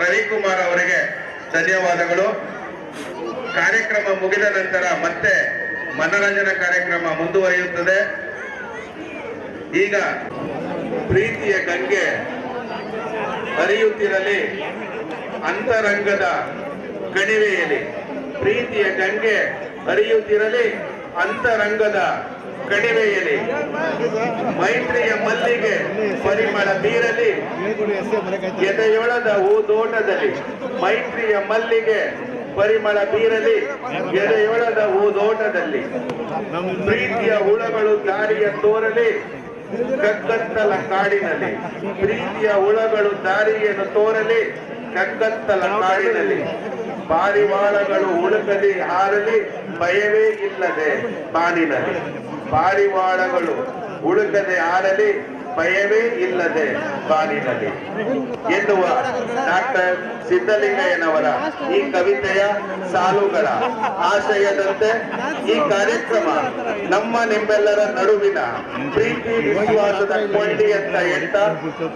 ರವಿಕುಮಾರ್ ಅವರಿಗೆ ಧನ್ಯವಾದಗಳು. ಕಾರ್ಯಕ್ರಮ ಮುಗಿದ ನಂತರ ಮತ್ತೆ ಮನರಂಜನಾ ಕಾರ್ಯಕ್ರಮ ಮುಂದುವರಿಯುತ್ತದೆ. ಈಗ ಪ್ರೀತಿಯ ಗಂಗೆ ಹರಿಯುತ್ತಿರಲಿ ಅಂತರಂಗದ ಕಣಿವೆಯಲ್ಲಿ, ಪ್ರೀತಿಯ ಗಂಗೆ ಹರಿಯುತ್ತಿರಲಿ ಅಂತರಂಗದ ಕಣಿವೆಯಲ್ಲಿ, ಮೈತ್ರಿಯ ಮಲ್ಲಿಗೆ ಪರಿಮಳ ಬೀರಲಿ ಎದೆಯೊಳದ ಹೂದೋಟದಲ್ಲಿ, ಮೈತ್ರಿಯ ಮಲ್ಲಿಗೆ ಪರಿಮಳ ಬೀರಲಿ ಎದೆಯೊಳದ ಹೂದೋಟದಲ್ಲಿ, ಪ್ರೀತಿಯ ಹುಳಗಳು ದಾರಿಯ ತೋರಲಿ ಕಗ್ಗತ್ತಲ ಕಾಡಿನಲ್ಲಿ, ಪ್ರೀತಿಯ ಹುಳಗಳು ದಾರಿಯನ್ನು ತೋರಲಿ ಕಗ್ಗತ್ತಲ ಕಾಡಿನಲ್ಲಿ, ಪಾರಿವಾಳಗಳು ಹುಡುಕದಿ ಹಾರಲಿ ಭಯವೇ ಇಲ್ಲದೆ ಬಾನಿನಲ್ಲಿ, ಪಾರಿವಾಳಗಳು ಹುಡುಕದೆ ಹಾರಲಿ ಭಯವೇ ಇಲ್ಲದೆ ಬಾನಿನಲ್ಲಿ ಎನ್ನುವ ಡಾಕ್ಟರ್ ಸಿದ್ದಲಿಂಗಯ್ಯನವರ ಈ ಕವಿತೆಯ ಸಾಲುಗಳ ಆಶಯದಂತೆ ಈ ಕಾರ್ಯಕ್ರಮ ನಮ್ಮ ನಿಮ್ಮೆಲ್ಲರ ನಡುವಿನ ಪ್ರೀತಿ ವಿಶ್ವಾಸದ ಕೊಂಡಿ ಅಂತ ಹೇಳ್ತಾ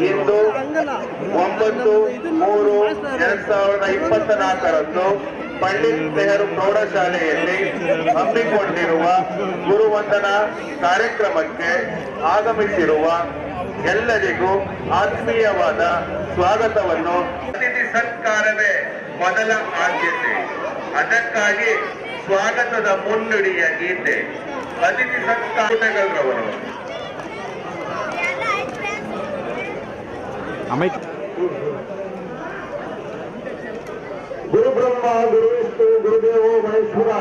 ಇಂದು 9/3/2024 ಪಂಡಿತ್ ನೆಹರು ಪ್ರೌಢಶಾಲೆಯಲ್ಲಿ ಹಮ್ಮಿಕೊಂಡಿರುವ ಗುರುವಂದನಾ ಕಾರ್ಯಕ್ರಮಕ್ಕೆ ಆಗಮಿಸಿರುವ ಎಲ್ಲರಿಗೂ ಆತ್ಮೀಯವಾದ ಸ್ವಾಗತವನ್ನು. ಅತಿಥಿ ಸತ್ಕಾರವೇ ಮೊದಲ ಆದ್ಯತೆ, ಅದಕ್ಕಾಗಿ ಸ್ವಾಗತದ ಮುನ್ನುಡಿಯ ಗೀತೆ ಅತಿಥಿ ಸತ್ಕಾರಗಳವರು. ಗುರು ಬ್ರಹ್ಮ ಗುರು ವಿಷ್ಣು ಗುರುದೇವೋ ಮಹೇಶ್ವರ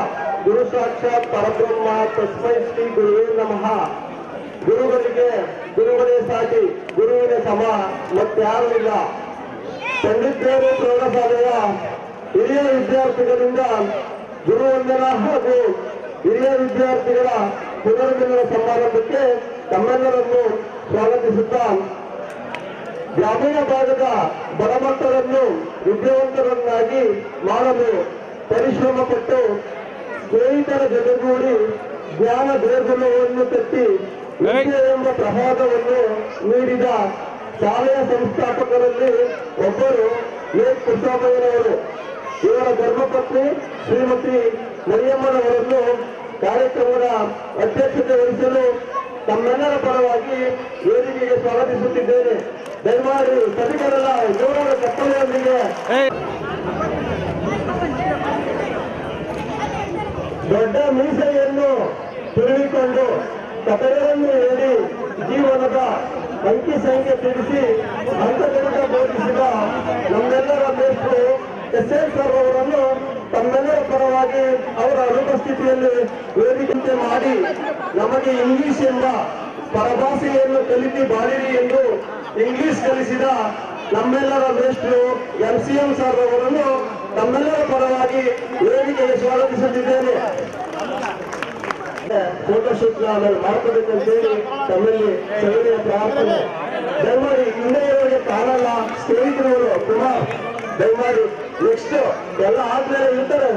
ಗುರು ಸಾಕ್ಷಾತ್ ಪರಬ್ರಹ್ಮ ತಸ್ಮೈ ಶ್ರೀ ಗುರುವೇ ನಮಃ. ಗುರುಗಳೇ ಸಾಟಿ, ಗುರುವಿನ ಸಮ ಮತ್ತಾರೂ ಇಲ್ಲ. ಪಂಡಿತ್ ನೆಹರು ಪ್ರೌಢಶಾಲೆಯ ಹಿರಿಯ ವಿದ್ಯಾರ್ಥಿಗಳಿಂದ ಗುರುವಂದನಾ ಹಾಗೂ ಹಿರಿಯ ವಿದ್ಯಾರ್ಥಿಗಳ ಪುನರ್ಮಿಲನ ಸಮಾರಂಭಕ್ಕೆ ತಮ್ಮೆಲ್ಲರನ್ನು ಸ್ವಾಗತಿಸುತ್ತಾ, ಗ್ರಾಮೀಣ ಭಾಗದ ಬಡಮಕ್ಕಳನ್ನು ವಿದ್ಯಾವಂತರನ್ನಾಗಿ ಮಾಡಲು ಪರಿಶ್ರಮ ಪಟ್ಟು ಸ್ನೇಹಿತರ ಜೊತೆಗೂಡಿ ಜ್ಞಾನ ದೇಗುಲವನ್ನು ಕಟ್ಟಿ ವಿದ್ಯೆ ಎಂಬ ಪ್ರಸಾದವನ್ನು ನೀಡಿದ ಶಾಲೆಯ ಸಂಸ್ಥಾಪಕರಲ್ಲಿ ಒಬ್ಬರು ಎ ಕೃಷ್ಣಪ್ಪಯ್ಯನವರು. ಇವರ ಧರ್ಮಪತ್ನಿ ಶ್ರೀಮತಿ ಮರಿಯಮ್ಮನವರನ್ನು ಕಾರ್ಯಕ್ರಮದ ಅಧ್ಯಕ್ಷತೆ ವಹಿಸಲು ತಮ್ಮೆಲ್ಲರ ಪರವಾಗಿ ವೇದಿಕೆಗೆ ಸ್ವಾಗತಿಸುತ್ತಿದ್ದೇನೆ. ದಯಮಾಡಿ ಸಭಿಕರೆಲ್ಲ ಗೌರವ ಚಪ್ಪಲೆಯೊಂದಿಗೆ ದೊಡ್ಡ ಮೀಸೆಯನ್ನು ತಿರುಗಿಕೊಂಡು ಕಥೆಗಳನ್ನು ಹೇಳಿ ಜೀವನದ ಅಂಕಿ ಸಂಖ್ಯೆ ತಿಳಿಸಿ ಹಂತಗಣಿತ ಬೋಧಿಸಿದ ನಮ್ಮೆಲ್ಲರ ಮೇಷ್ಟ್ರು ಎಸ್.ಎಲ್. ಸರ್ ಅವರನ್ನು ತಮ್ಮೆಲ್ಲರ ಪರವಾಗಿ ಅವರ ಅನುಪಸ್ಥಿತಿಯಲ್ಲಿ ವೇದಿಕೆ ಮಾಡಿ ನಮಗೆ ಇಂಗ್ಲಿಷ್ ಎಂಬ ಪರಭಾಷೆಯನ್ನು ಕಲಿತಿ ಬಾಳಿರಿ ಎಂದು ಇಂಗ್ಲಿಷ್ ಕಲಿಸಿದ ನಮ್ಮೆಲ್ಲರ ಮೇಷ್ಟ್ರು MCM ಸರ್ ಅವರನ್ನು ತಮ್ಮೆಲ್ಲರ ಪರವಾಗಿ ವೇದಿಕೆಗೆ ಸ್ವಾಗತಿಸುತ್ತಿದ್ದೇನೆ. ಫೋಟೋಶೂಟ್ ಆಮೇಲೆ ಮಾಡ್ಕೋಬೇಕಂತೇಳಿ ತಮ್ಮಲ್ಲಿ ಸವಿನಯ ಪ್ರಾರ್ಥನೆ. ದಯಮಾಡಿ ಹಿಂದೆ ಇರೋರಿಗೆ ಕಾಣಲ್ಲ, ಸ್ನೇಹಿತರವರು ಕುಮಾರ್ ದಯಮಾಡಿ ನೆಕ್ಸ್ಟ್ ಎಲ್ಲ ಆದ್ಮೇಲೆ ಇರ್ತಾರೆ.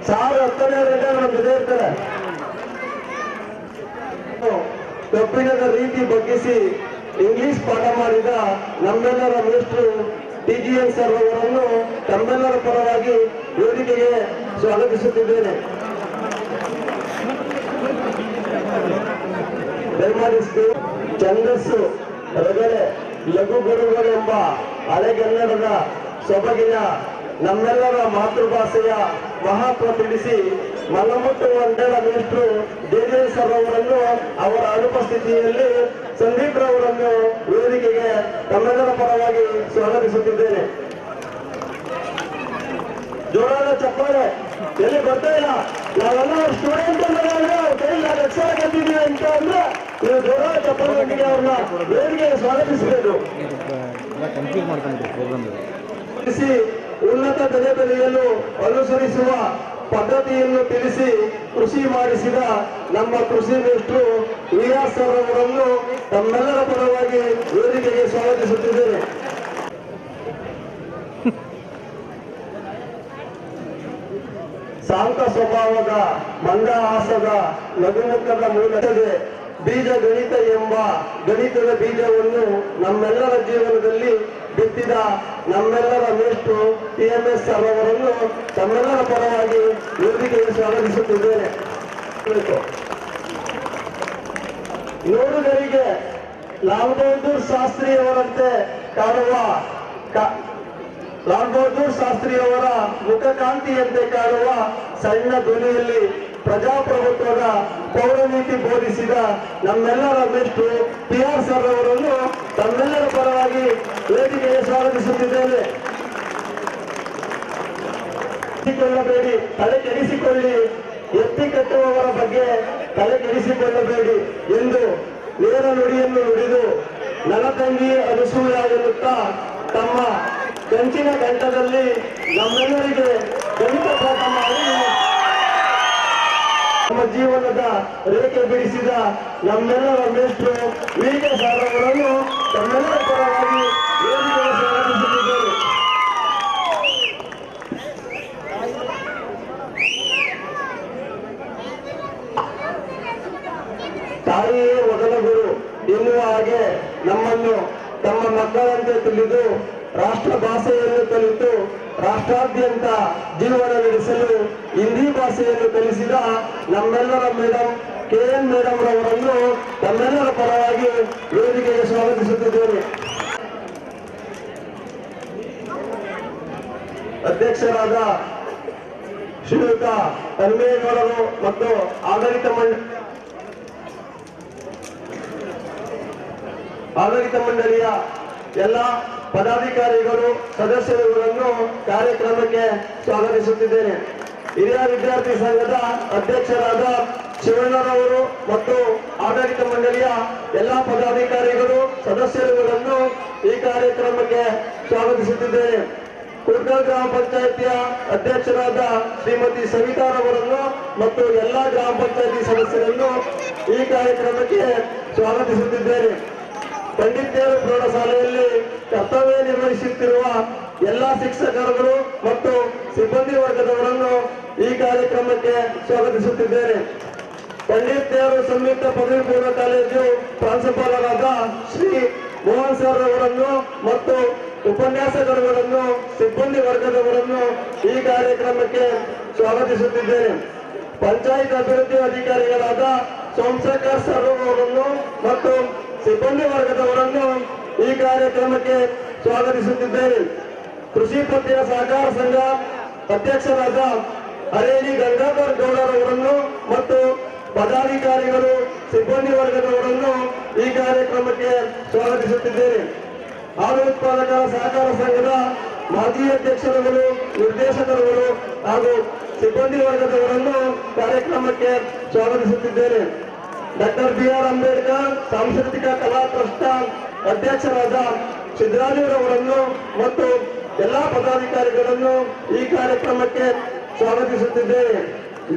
1010 ನಮ್ಮ ಜೊತೆ ಇರ್ತಾರೆ. ಕಬ್ಬಿಣದ ರೀತಿ ಬಗ್ಗಿಸಿ ಇಂಗ್ಲಿಷ್ ಪಾಠ ಮಾಡಿದ ನಮ್ಮೆಲ್ಲರ ಮೇಷ್ಟ್ರು TGN ಸರ್ ಅವರನ್ನು ತಮ್ಮೆಲ್ಲರ ಪರವಾಗಿ ವೇದಿಕೆಗೆ ಸ್ವಾಗತಿಸುತ್ತಿದ್ದೇನೆ. ದಯಮಾಡಿ ಛಂದಸ್ಸು, ರಗಳೆ, ಲಘು ಗುರುಗಳೆಂಬ ಹಳೆಗನ್ನಡದ ಸೊಬಗಿನ ನಮ್ಮೆಲ್ಲರ ಮಾತೃಭಾಷೆಯ ಮಹತ್ವ ತಿಳಿಸಿ ಮನಮುಟ್ಟುವಂತೆಲ್ಲ ಮೇಷ್ಟ್ರು JJ ಸರ್ ಅವರನ್ನು ಅವರ ಅನುಪಸ್ಥಿತಿಯಲ್ಲಿ ಸಂದೀಪ್ ರವರನ್ನು ವೇದಿಕೆಗೆ ತಮ್ಮೆಲ್ಲರ ಪರವಾಗಿ ಸ್ವಾಗತಿಸುತ್ತಿದ್ದೇನೆ. ಜೋರಾದ ಚಪ್ಪಾಳೆ ಎಲ್ಲಿ ಬರ್ತಾ ಇಲ್ಲ. ನಾವೆಲ್ಲ ಸ್ಟೂಡೆಂಟ್ ಕೈಲಿ ಅಕ್ಷರ ಕಲ್ತಿದ್ದೀವಿ ಅಂತ ಅಂದ್ರೆ ನೀವು ಜೋರಾದ ಚಪ್ಪಾಳೆಯೊಂದಿಗೆ ಅವ್ರನ್ನ ವೇದಿಕೆಗೆ ಸ್ವಾಗತಿಸಬೇಕು. ಉನ್ನತ ಬೆಲೆ ಬೆಳೆಯಲು ಅನುಸರಿಸುವ ಪದ್ಧತಿಯನ್ನು ತಿಳಿಸಿ ಕೃಷಿ ಮಾಡಿಸಿದ ನಮ್ಮ ಕೃಷಿ ಮೇಷ್ಟ್ರು ವಿಆರ್ ಸರ್ ಅವರನ್ನು ತಮ್ಮೆಲ್ಲರ ಪರವಾಗಿ ವೇದಿಕೆಗೆ ಸ್ವಾಗತಿಸುತ್ತಿದ್ದೇನೆ. ಶಾಂತ ಸ್ವಭಾವದ ಮಂದಹಾಸದ ನಗುಮುಖದ ಮೂಲಕವೇ ಬೀಜ ಗಣಿತ ಎಂಬ ಗಣಿತದ ಬೀಜವನ್ನು ನಮ್ಮೆಲ್ಲರ ಜೀವನದಲ್ಲಿ ಬಿತ್ತಿದ ನಮ್ಮೆಲ್ಲರ ಮೇಷ್ಟ್ರು TMS ಸರ್ ಅವರನ್ನು ತಮ್ಮೆಲ್ಲರ ಪರವಾಗಿ ವೇದಿಕೆಗೆ ಸ್ವಾಗತಿಸುತ್ತಿದ್ದೇನೆ. ನೋಡುಗರಿಗೆ ಲಾಲ್ ಬಹದ್ದೂರ್ ಶಾಸ್ತ್ರಿ ಅವರಂತೆ ಕಾಣುವ ಲಾಲ್ ಬಹದ್ದೂರ್ ಶಾಸ್ತ್ರಿ ಅವರ ಮುಖಕಾಂತಿಯಂತೆ ಕಾಣುವ ಸಣ್ಣ ಧ್ವನಿಯಲ್ಲಿ ಪ್ರಜಾಪ್ರಭುತ್ವದ ಪೌರನೀತಿ ಬೋಧಿಸಿದ ನಮ್ಮೆಲ್ಲರ ಮೇಷ್ಟ್ರು PR ಸರ್ ಅವರನ್ನು ತಮ್ಮೆಲ್ಲರ ಪರವಾಗಿ ವೇದಿಕೆಗೆ ಸ್ವಾಗತಿಸುತ್ತಿದ್ದೇನೆ. ಕೊಳ್ಳಬೇಡಿ, ತಲೆ ಕೆಡಿಸಿಕೊಳ್ಳಿ, ಎತ್ತಿ ಕಟ್ಟುವವರ ಬಗ್ಗೆ ತಲೆ ಕೆಡಿಸಿಕೊಳ್ಳಬೇಡಿ ಎಂದು ನೇರ ನುಡಿಯನ್ನು ನುಡಿದು ನನ್ನ ತಂಗಿ ಅನುಸೂಯ ಎನ್ನುತ್ತಾ ತಮ್ಮ ಕಂಚಿನ ಕಂಠದಲ್ಲಿ ನಮ್ಮೆಲ್ಲರಿಗೆ ಗಣಿತ ಪಾಠ ಮಾಡಿ ನಮ್ಮ ಜೀವನದ ರೇಖೆ ಬಿಡಿಸಿದ ನಮ್ಮೆಲ್ಲರ ಮೇಷ್ಟ್ರು VK ಸರ್ ಅವರನ್ನು ತಮ್ಮೆಲ್ಲರ ಪರವಾಗಿ ವೇದಿಕೆಗೆ ಸ್ವಾಗತಿಸುತ್ತಿದ್ದೇನೆ. ತಾಯಿಯೇ ಮೊದಲ ಗುರು ಎನ್ನುವ ಹಾಗೆ ನಮ್ಮನ್ನು ತಮ್ಮ ಮಕ್ಕಳಂತೆ ತಿಳಿದು ರಾಷ್ಟ್ರ ಭಾಷೆಯನ್ನು ಕಲಿತು ರಾಷ್ಟ್ರಾದ್ಯಂತ ಜೀವನ ನಡೆಸಲು ಹಿಂದಿ ಭಾಷೆಯನ್ನು ಕಲಿಸಿದ ನಮ್ಮೆಲ್ಲರ ಮೇಡಮ್ KN ಮೇಡಮ್ ರವರನ್ನು ತಮ್ಮೆಲ್ಲರ ಪರವಾಗಿ ವೇದಿಕೆಗೆ ಸ್ವಾಗತಿಸುತ್ತಿದ್ದೇನೆ. ಅಧ್ಯಕ್ಷರಾದ ಶ್ರೀಯುತ ತನ್ಮೇಗೌಡರು ಮತ್ತು ಆಡಳಿತ ಮಂಡಳಿಯ ಎಲ್ಲ ಪದಾಧಿಕಾರಿಗಳು ಸದಸ್ಯರುಗಳನ್ನು ಕಾರ್ಯಕ್ರಮಕ್ಕೆ ಸ್ವಾಗತಿಸುತ್ತಿದ್ದೇನೆ. ಹಿರಿಯ ವಿದ್ಯಾರ್ಥಿ ಸಂಘದ ಅಧ್ಯಕ್ಷರಾದ ಶಿವಣ್ಣರವರು ಮತ್ತು ಆಡಳಿತ ಮಂಡಳಿಯ ಎಲ್ಲ ಪದಾಧಿಕಾರಿಗಳು ಸದಸ್ಯರುಗಳನ್ನು ಈ ಕಾರ್ಯಕ್ರಮಕ್ಕೆ ಸ್ವಾಗತಿಸುತ್ತಿದ್ದೇನೆ. ಕುಡ್ಕಲ್ ಗ್ರಾಮ ಪಂಚಾಯಿತಿಯ ಅಧ್ಯಕ್ಷರಾದ ಶ್ರೀಮತಿ ಸವಿತಾರವರನ್ನು ಮತ್ತು ಎಲ್ಲ ಗ್ರಾಮ ಪಂಚಾಯಿತಿ ಸದಸ್ಯರನ್ನು ಈ ಕಾರ್ಯಕ್ರಮಕ್ಕೆ ಸ್ವಾಗತಿಸುತ್ತಿದ್ದೇನೆ. ಪಂಡಿತ್ ನೆಹರು ಪ್ರೌಢಶಾಲೆಯಲ್ಲಿ ಕರ್ತವ್ಯ ನಿರ್ವಹಿಸುತ್ತಿರುವ ಎಲ್ಲ ಶಿಕ್ಷಕರುಗಳು ಮತ್ತು ಸಿಬ್ಬಂದಿ ವರ್ಗದವರನ್ನು ಈ ಕಾರ್ಯಕ್ರಮಕ್ಕೆ ಸ್ವಾಗತಿಸುತ್ತಿದ್ದೇನೆ. ಪಂಡಿತ್ ನೆಹರು ಸಂಯುಕ್ತ ಪದವಿ ಪೂರ್ವ ಕಾಲೇಜು ಪ್ರಾಂಶುಪಾಲರಾದ ಶ್ರೀ ಮೋಹನ್ ಸರ್ ಅವರನ್ನು ಮತ್ತು ಉಪನ್ಯಾಸಕರುಗಳನ್ನು ಸಿಬ್ಬಂದಿ ವರ್ಗದವರನ್ನು ಈ ಕಾರ್ಯಕ್ರಮಕ್ಕೆ ಸ್ವಾಗತಿಸುತ್ತಿದ್ದೇನೆ. ಪಂಚಾಯತ್ ಅಭಿವೃದ್ಧಿ ಅಧಿಕಾರಿಗಳಾದ ಸೋಮಶೇಖರ್ ಸರ್ ಅವರನ್ನು ಮತ್ತು ಸಿಬ್ಬಂದಿ ವರ್ಗದವರನ್ನು ಈ ಕಾರ್ಯಕ್ರಮಕ್ಕೆ ಸ್ವಾಗತಿಸುತ್ತಿದ್ದೇನೆ. ಕೃಷಿ ಪತ್ತಿನ ಸಹಕಾರ ಸಂಘ ಅಧ್ಯಕ್ಷರಾದ ಹರೇಲಿ ಗಂಗಾಧರ್ ಗೌಡರವರನ್ನು ಮತ್ತು ಪದಾಧಿಕಾರಿಗಳು ಸಿಬ್ಬಂದಿ ವರ್ಗದವರನ್ನು ಈ ಕಾರ್ಯಕ್ರಮಕ್ಕೆ ಸ್ವಾಗತಿಸುತ್ತಿದ್ದೇನೆ. ಹಾಲು ಉತ್ಪಾದಕರ ಸಹಕಾರ ಸಂಘದ ಮಾಜಿ ಅಧ್ಯಕ್ಷರುಗಳು, ನಿರ್ದೇಶಕರುಗಳು ಹಾಗೂ ಸಿಬ್ಬಂದಿ ವರ್ಗದವರನ್ನು ಕಾರ್ಯಕ್ರಮಕ್ಕೆ ಸ್ವಾಗತಿಸುತ್ತಿದ್ದೇನೆ. ಡಾಕ್ಟರ್ BR ಅಂಬೇಡ್ಕರ್ ಸಾಂಸ್ಕೃತಿಕ ಕಲಾ ಟ್ರಸ್ಟ್ ಅಧ್ಯಕ್ಷರಾದ ಸಿದ್ದರಾಜುರವರನ್ನು ಮತ್ತು ಎಲ್ಲ ಪದಾಧಿಕಾರಿಗಳನ್ನು ಈ ಕಾರ್ಯಕ್ರಮಕ್ಕೆ ಸ್ವಾಗತಿಸುತ್ತಿದ್ದೇನೆ.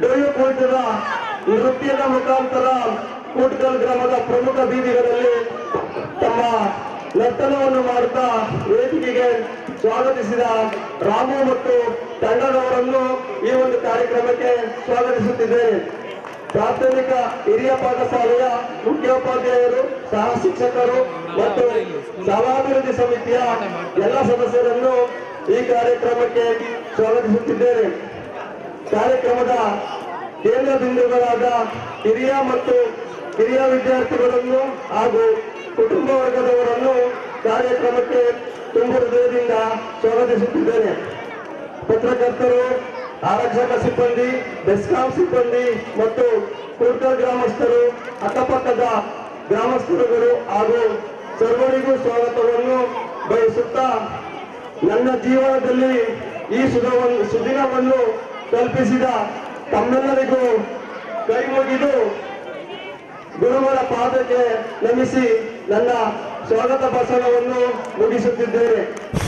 ಡೊಯ್ಯು ಕುಣಿತದ ನೃತ್ಯದ ಮುಖಾಂತರ ಕೂಟ್ಕಲ್ ಗ್ರಾಮದ ಪ್ರಮುಖ ಬೀದಿಗಳಲ್ಲಿ ತಮ್ಮ ನರ್ತನವನ್ನು ಮಾಡುತ್ತಾ ವೇದಿಕೆಗೆ ಸ್ವಾಗತಿಸಿದ ರಾಮು ಮತ್ತು ತಂಡದವರನ್ನು ಈ ಒಂದು ಕಾರ್ಯಕ್ರಮಕ್ಕೆ ಸ್ವಾಗತಿಸುತ್ತಿದ್ದೇನೆ. ಪ್ರಾಥಮಿಕ ಹಿರಿಯ ಪಾಠಶಾಲೆಯ ಮುಖ್ಯೋಪಾಧ್ಯಾಯರು, ಸಹ ಶಿಕ್ಷಕರು ಮತ್ತು ಶಾಲಾಭಿವೃದ್ಧಿ ಸಮಿತಿಯ ಎಲ್ಲ ಸದಸ್ಯರನ್ನು ಈ ಕಾರ್ಯಕ್ರಮಕ್ಕೆ ಸ್ವಾಗತಿಸುತ್ತಿದ್ದೇನೆ. ಕಾರ್ಯಕ್ರಮದ ಕೇಂದ್ರ ಬಿಂದುಗಳಾದ ಹಿರಿಯ ಮತ್ತು ಕಿರಿಯ ವಿದ್ಯಾರ್ಥಿಗಳನ್ನು ಹಾಗೂ ಕುಟುಂಬ ವರ್ಗದವರನ್ನು ಕಾರ್ಯಕ್ರಮಕ್ಕೆ ತುಂಬ ಹೃದಯದಿಂದ ಸ್ವಾಗತಿಸುತ್ತಿದ್ದೇನೆ. ಪತ್ರಕರ್ತರು, ಆರಕ್ಷಕ ಸಿಬ್ಬಂದಿ, ಬೆಸ್ಕಾಂ ಸಿಬ್ಬಂದಿ ಮತ್ತು ಕೂಡ್ಕಲ್ ಗ್ರಾಮಸ್ಥರು, ಅಕ್ಕಪಕ್ಕದ ಗ್ರಾಮಸ್ಥರುಗಳು ಹಾಗೂ ಸರ್ವರಿಗೂ ಸ್ವಾಗತವನ್ನು ಬಯಸುತ್ತಾ ನನ್ನ ಜೀವನದಲ್ಲಿ ಈ ಸುದಿನವನ್ನು ಕಲ್ಪಿಸಿದ ತಮ್ಮೆಲ್ಲರಿಗೂ ಕೈ ಮುಗಿದು ಗುರುಗಳ ಪಾದಕ್ಕೆ ನಮಿಸಿ ನನ್ನ ಸ್ವಾಗತ ಭಾಷಣವನ್ನು ಮುಗಿಸುತ್ತಿದ್ದೇನೆ.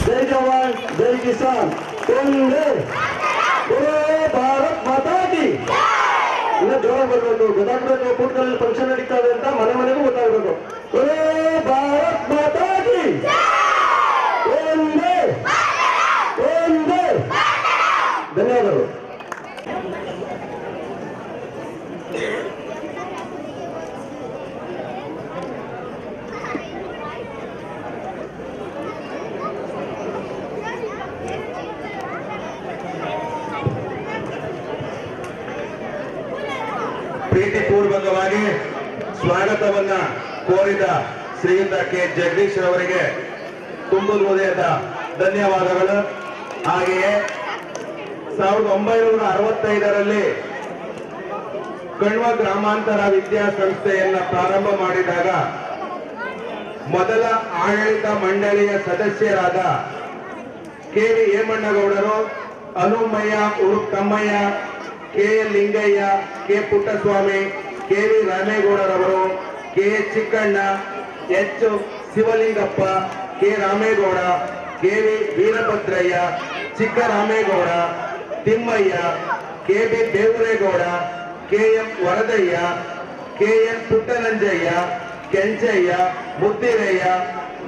ಜೈ ಜವಾನ್, ಜೈ ಕಿಸಾನ್, ಒಂದೇ ಭಾರತ್ ಮಾತಾ ಕಿ. ಇನ್ನ ಜೋರ ಬರಬೇಕು, ಗೊತ್ತಾಗ್ಬೇಕು. ಕೂಟ್ಕಲ್ಲಿ ಫಂಕ್ಷನ್ ನಡೀತಾವೆ ಅಂತ ಮನೆ ಮನೆಗೂ ಗೊತ್ತಾಗಬೇಕು. ಭಾರತ್ ಮಾತಾ ಕಿ, ಒಂದೇ ಒಂದೇ. ಧನ್ಯವಾದಗಳು. ಪ್ರೀತಿಪೂರ್ವಕವಾಗಿ ಸ್ವಾಗತವನ್ನ ಕೋರಿದ ಶ್ರೀಯುತ ಕೆ ಜಗದೀಶ್ ಅವರಿಗೆ ತುಂಬು ಹೃದಯದ ಧನ್ಯವಾದಗಳು. ಹಾಗೆಯೇ 1965ರಲ್ಲಿ ಕಣ್ವ ಗ್ರಾಮಾಂತರ ವಿದ್ಯಾಸಂಸ್ಥೆಯನ್ನ ಪ್ರಾರಂಭ ಮಾಡಿದಾಗ ಮೊದಲ ಆಡಳಿತ ಮಂಡಳಿಯ ಸದಸ್ಯರಾದ ಕೆ ವಿ ಹೇಮಣ್ಣಗೌಡರು, ಹನುಮಯ್ಯ ಉರುಫ್ Thammaiah, K L Lingaiah, K Puttaswamy, K V ರಾಮೇಗೌಡರವರು, K H Chikkanna, H Shivalingappa, K Ramegowda, K V Veerabhadraiah, Chikkaramegowda, Thimmaiah, K B Bevuregowda, K M Varadaiah, K N Puttananjaiah, Kenchaiah, Muttiraiah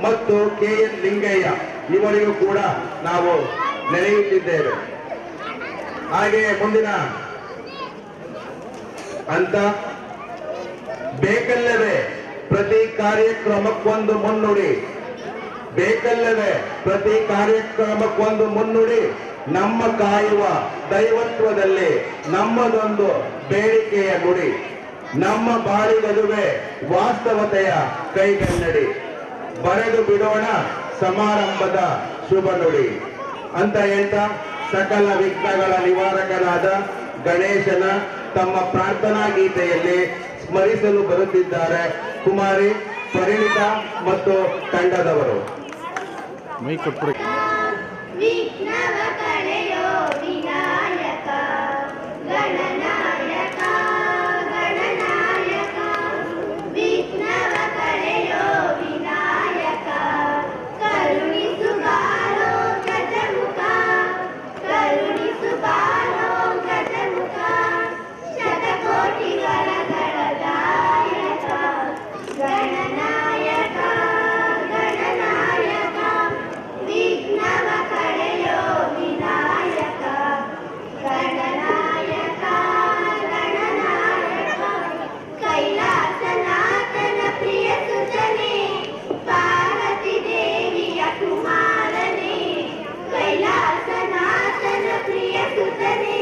ಮತ್ತು ಕೆ ಎನ್ ಲಿಂಗಯ್ಯ ಇವರಿಗೂ ಕೂಡ ನಾವು ನೆನೆಯುತ್ತಿದ್ದೇವೆ. ಹಾಗೆಯೇ ಮುಂದಿನ ಅಂತ ಬೇಕಲ್ಲವೇ ಪ್ರತಿ ಕಾರ್ಯಕ್ರಮಕ್ಕೊಂದು ಮುನ್ನುಡಿ, ಬೇಕಲ್ಲವೇ ಪ್ರತಿ ಕಾರ್ಯಕ್ರಮಕ್ಕೊಂದು ಮುನ್ನುಡಿ, ನಮ್ಮ ಕಾಯುವ ದೈವತ್ವದಲ್ಲಿ ನಮ್ಮದೊಂದು ಬೇಡಿಕೆಯ ನುಡಿ, ನಮ್ಮ ಬಾಳಿಗದುವೆ ವಾಸ್ತವತೆಯ ಕೈಗನ್ನಡಿ, ಬರೆದು ಬಿಡೋಣ ಸಮಾರಂಭದ ಶುಭ ನುಡಿ ಅಂತ ಹೇಳ್ತಾ ಸಕಲ ವಿಘ್ನಗಳ ನಿವಾರಕನಾದ ಗಣೇಶನ ತಮ್ಮ ಪ್ರಾರ್ಥನಾ ಗೀತೆಯಲ್ಲಿ ಸ್ಮರಿಸಲು ಬರುತ್ತಿದ್ದಾರೆ ಕುಮಾರಿ ಪರಿಣಿತಾ ಮತ್ತು ತಂಡದವರು. ವಿಘ್ನವ ಕಳೆಯೋ ವಿನಾಯಕ ಗಣನಾಯಕ ಗಣನಾಯಕ, ವಿಘ್ನವ ಕಳೆಯೋ ವಿನಾಯಕ, ಕರುಣಿಸು ಬಾರೋ ಗಜಮುಖ, ಕರುಣಿಸು ಬಾರೋ ಗಜಮುಖ, ಶತಕೋಟಿಗಳ ಗಣನಾಯಕ ಗಣನಾಯಕ ಗಣನಾಯಕ, ವಿಘ್ನವ ಕಳೆಯೋ ವಿನಾಯಕ ಗಣನಾಯಕ ಗಣನಾಯಕ, ಕೈಲಾಸನಾಥನ ಪ್ರಿಯ ಸುತನೇ, ಪಾರ್ವತಿ ದೇವಿಯ ಕುಮಾರನೇ, ಕೈಲಾಸನಾಥನ ಪ್ರಿಯ ಸುತನೇ,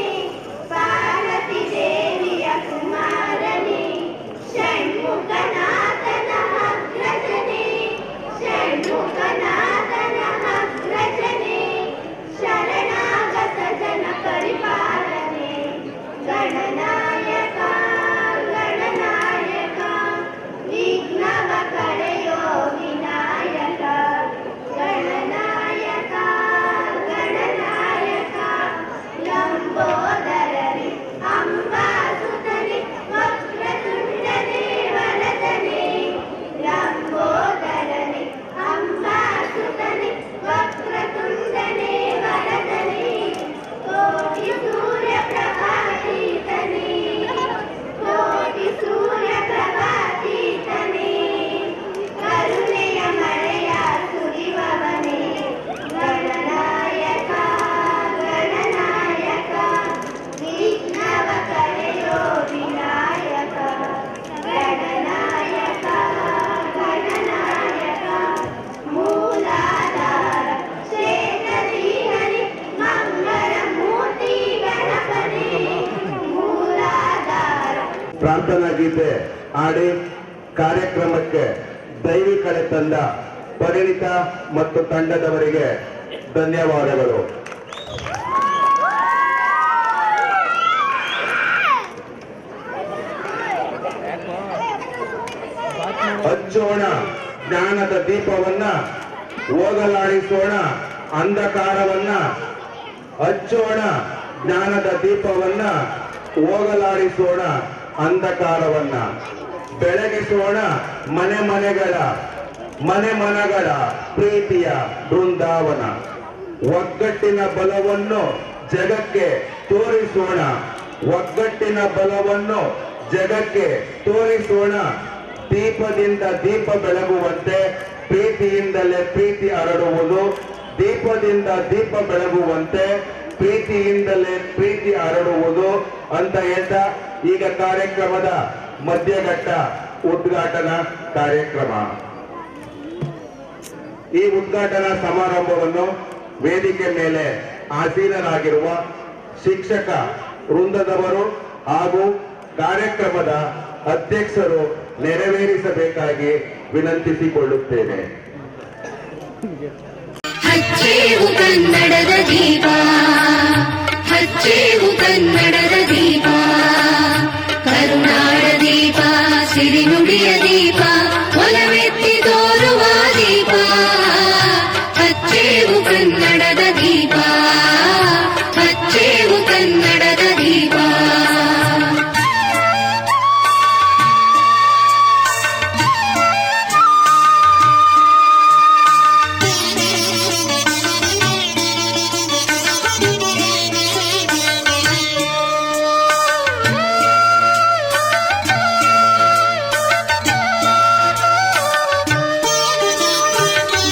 ಪಾರ್ವತಿ ದೇವಿಯ ಕುಮಾರನೇ, ಷಣ್ಮುಖನಾಥನ ಅಗ್ರಜನೇ, ಷಣ್ಮುಖನಾಥನ ಅಗ್ರಜನೇ, ಶರಣಾಗತ ಜನ ಪರಿಪಾಲನೆ, ಗಣನಾಯಕ ಗಣನಾಯಕ, ವಿಘ್ನವ ಕಳೆಯೋ ವಿನಾಯಕ ಗಣನಾಯಕ ಗಣನಾಯಕ, ಲಂಬೋದರನೆ ಅಂಬಾಸುತನೆ ವಕ್ರತುಂಡನೆ ವರದನೆ, ಲಂಬೋದರನೆ ಅಂಬಾಸುತನೆ ವಕ್ರತುಂಡನೆ ವರದನೆ, ಕೋಟಿ ಸೂರ್ಯ ಪ್ರಭಾತೀತನೇ, ಕೋಟಿ ಸೂರ್ಯ ಪ್ರಭಾತೀತನೇ, ಕರುಣೆಯ ಮಳೆಯ ಸುರಿವವನೇ, ಗಣನಾಯಕ ಗಣನಾಯಕ, ವಿಘ್ನವ ಕಳೆಯೋ ವಿನಾಯಕ ಗಣನಾಯಕ ಗಣನಾಯಕ, ಮೂಲಾಧಾರ ಶ್ರೇಷ್ಠಧೀಹರಿ ಮಂಗಳ ಮೂರ್ತಿ ಗಣಪನೇ, ಮೂಲಾಧಾರ. ಪ್ರಾರ್ಥನಾ ಗೀತೆ ಹಾಡಿ ಕಾರ್ಯಕ್ರಮಕ್ಕೆ ದೈವಿ ಕಳೆ ತಂದ ಪರಿಣಿತಾ ಮತ್ತು ತಂಡದವರಿಗೆ ಧನ್ಯವಾದಗಳು. ಹಚ್ಚೋಣ ಜ್ಞಾನದ ದೀಪವನ್ನ, ಹೋಗಲಾಡಿಸೋಣ ಅಂಧಕಾರವನ್ನ, ಹಚ್ಚೋಣ ಜ್ಞಾನದ ದೀಪವನ್ನ, ಹೋಗಲಾಡಿಸೋಣ ಅಂಧಕಾರವನ್ನ, ಬೆಳಗಿಸೋಣ ಮನೆ ಮನಗಳ ಪ್ರೀತಿಯ ಬೃಂದಾವನ, ಒಗ್ಗಟ್ಟಿನ ಬಲವನ್ನು ಜಗಕ್ಕೆ ತೋರಿಸೋಣ, ಒಗ್ಗಟ್ಟಿನ ಬಲವನ್ನು ಜಗಕ್ಕೆ ತೋರಿಸೋಣ, ದೀಪದಿಂದ ದೀಪ ಬೆಳಗುವಂತೆ ಪ್ರೀತಿಯಿಂದಲೇ ಪ್ರೀತಿ ಹರಡುವುದು, ದೀಪದಿಂದ ದೀಪ ಬೆಳಗುವಂತೆ ಪ್ರೀತಿಯಿಂದಲೇ ಪ್ರೀತಿ ಹರಡುವುದು ಅಂತ ಹೇಳ್ತಾ ಈಗ ಕಾರ್ಯಕ್ರಮದ ಮಧ್ಯಘಟ್ಟ ಉದ್ಘಾಟನಾ ಕಾರ್ಯಕ್ರಮ. ಈ ಉದ್ಘಾಟನಾ ಸಮಾರಂಭವನ್ನು ವೇದಿಕೆ ಮೇಲೆ ಆಸೀನರಾಗಿರುವ ಶಿಕ್ಷಕ ವೃಂದದವರು ಹಾಗೂ ಕಾರ್ಯಕ್ರಮದ ಅಧ್ಯಕ್ಷರು ನೆರವೇರಿಸಬೇಕಾಗಿ ವಿನಂತಿಸಿಕೊಳ್ಳುತ್ತೇನೆ. ಹಚ್ಚೇವು ಕನ್ನಡದ ದೀಪ, ಹಚ್ಚೇವು ಕನ್ನಡದ ದೀಪ, ಕರುನಾಡ ದೀಪ, ಸಿರಿನುಡಿಯ ದೀಪ, ಒಲವೆತ್ತಿ ತೋರುವ ದೀಪ. ಹಚ್ಚೇವು ಕನ್ನಡದ ದೀಪ, ಹಚ್ಚೇವು ಕನ್ನಡದ ದೀಪ.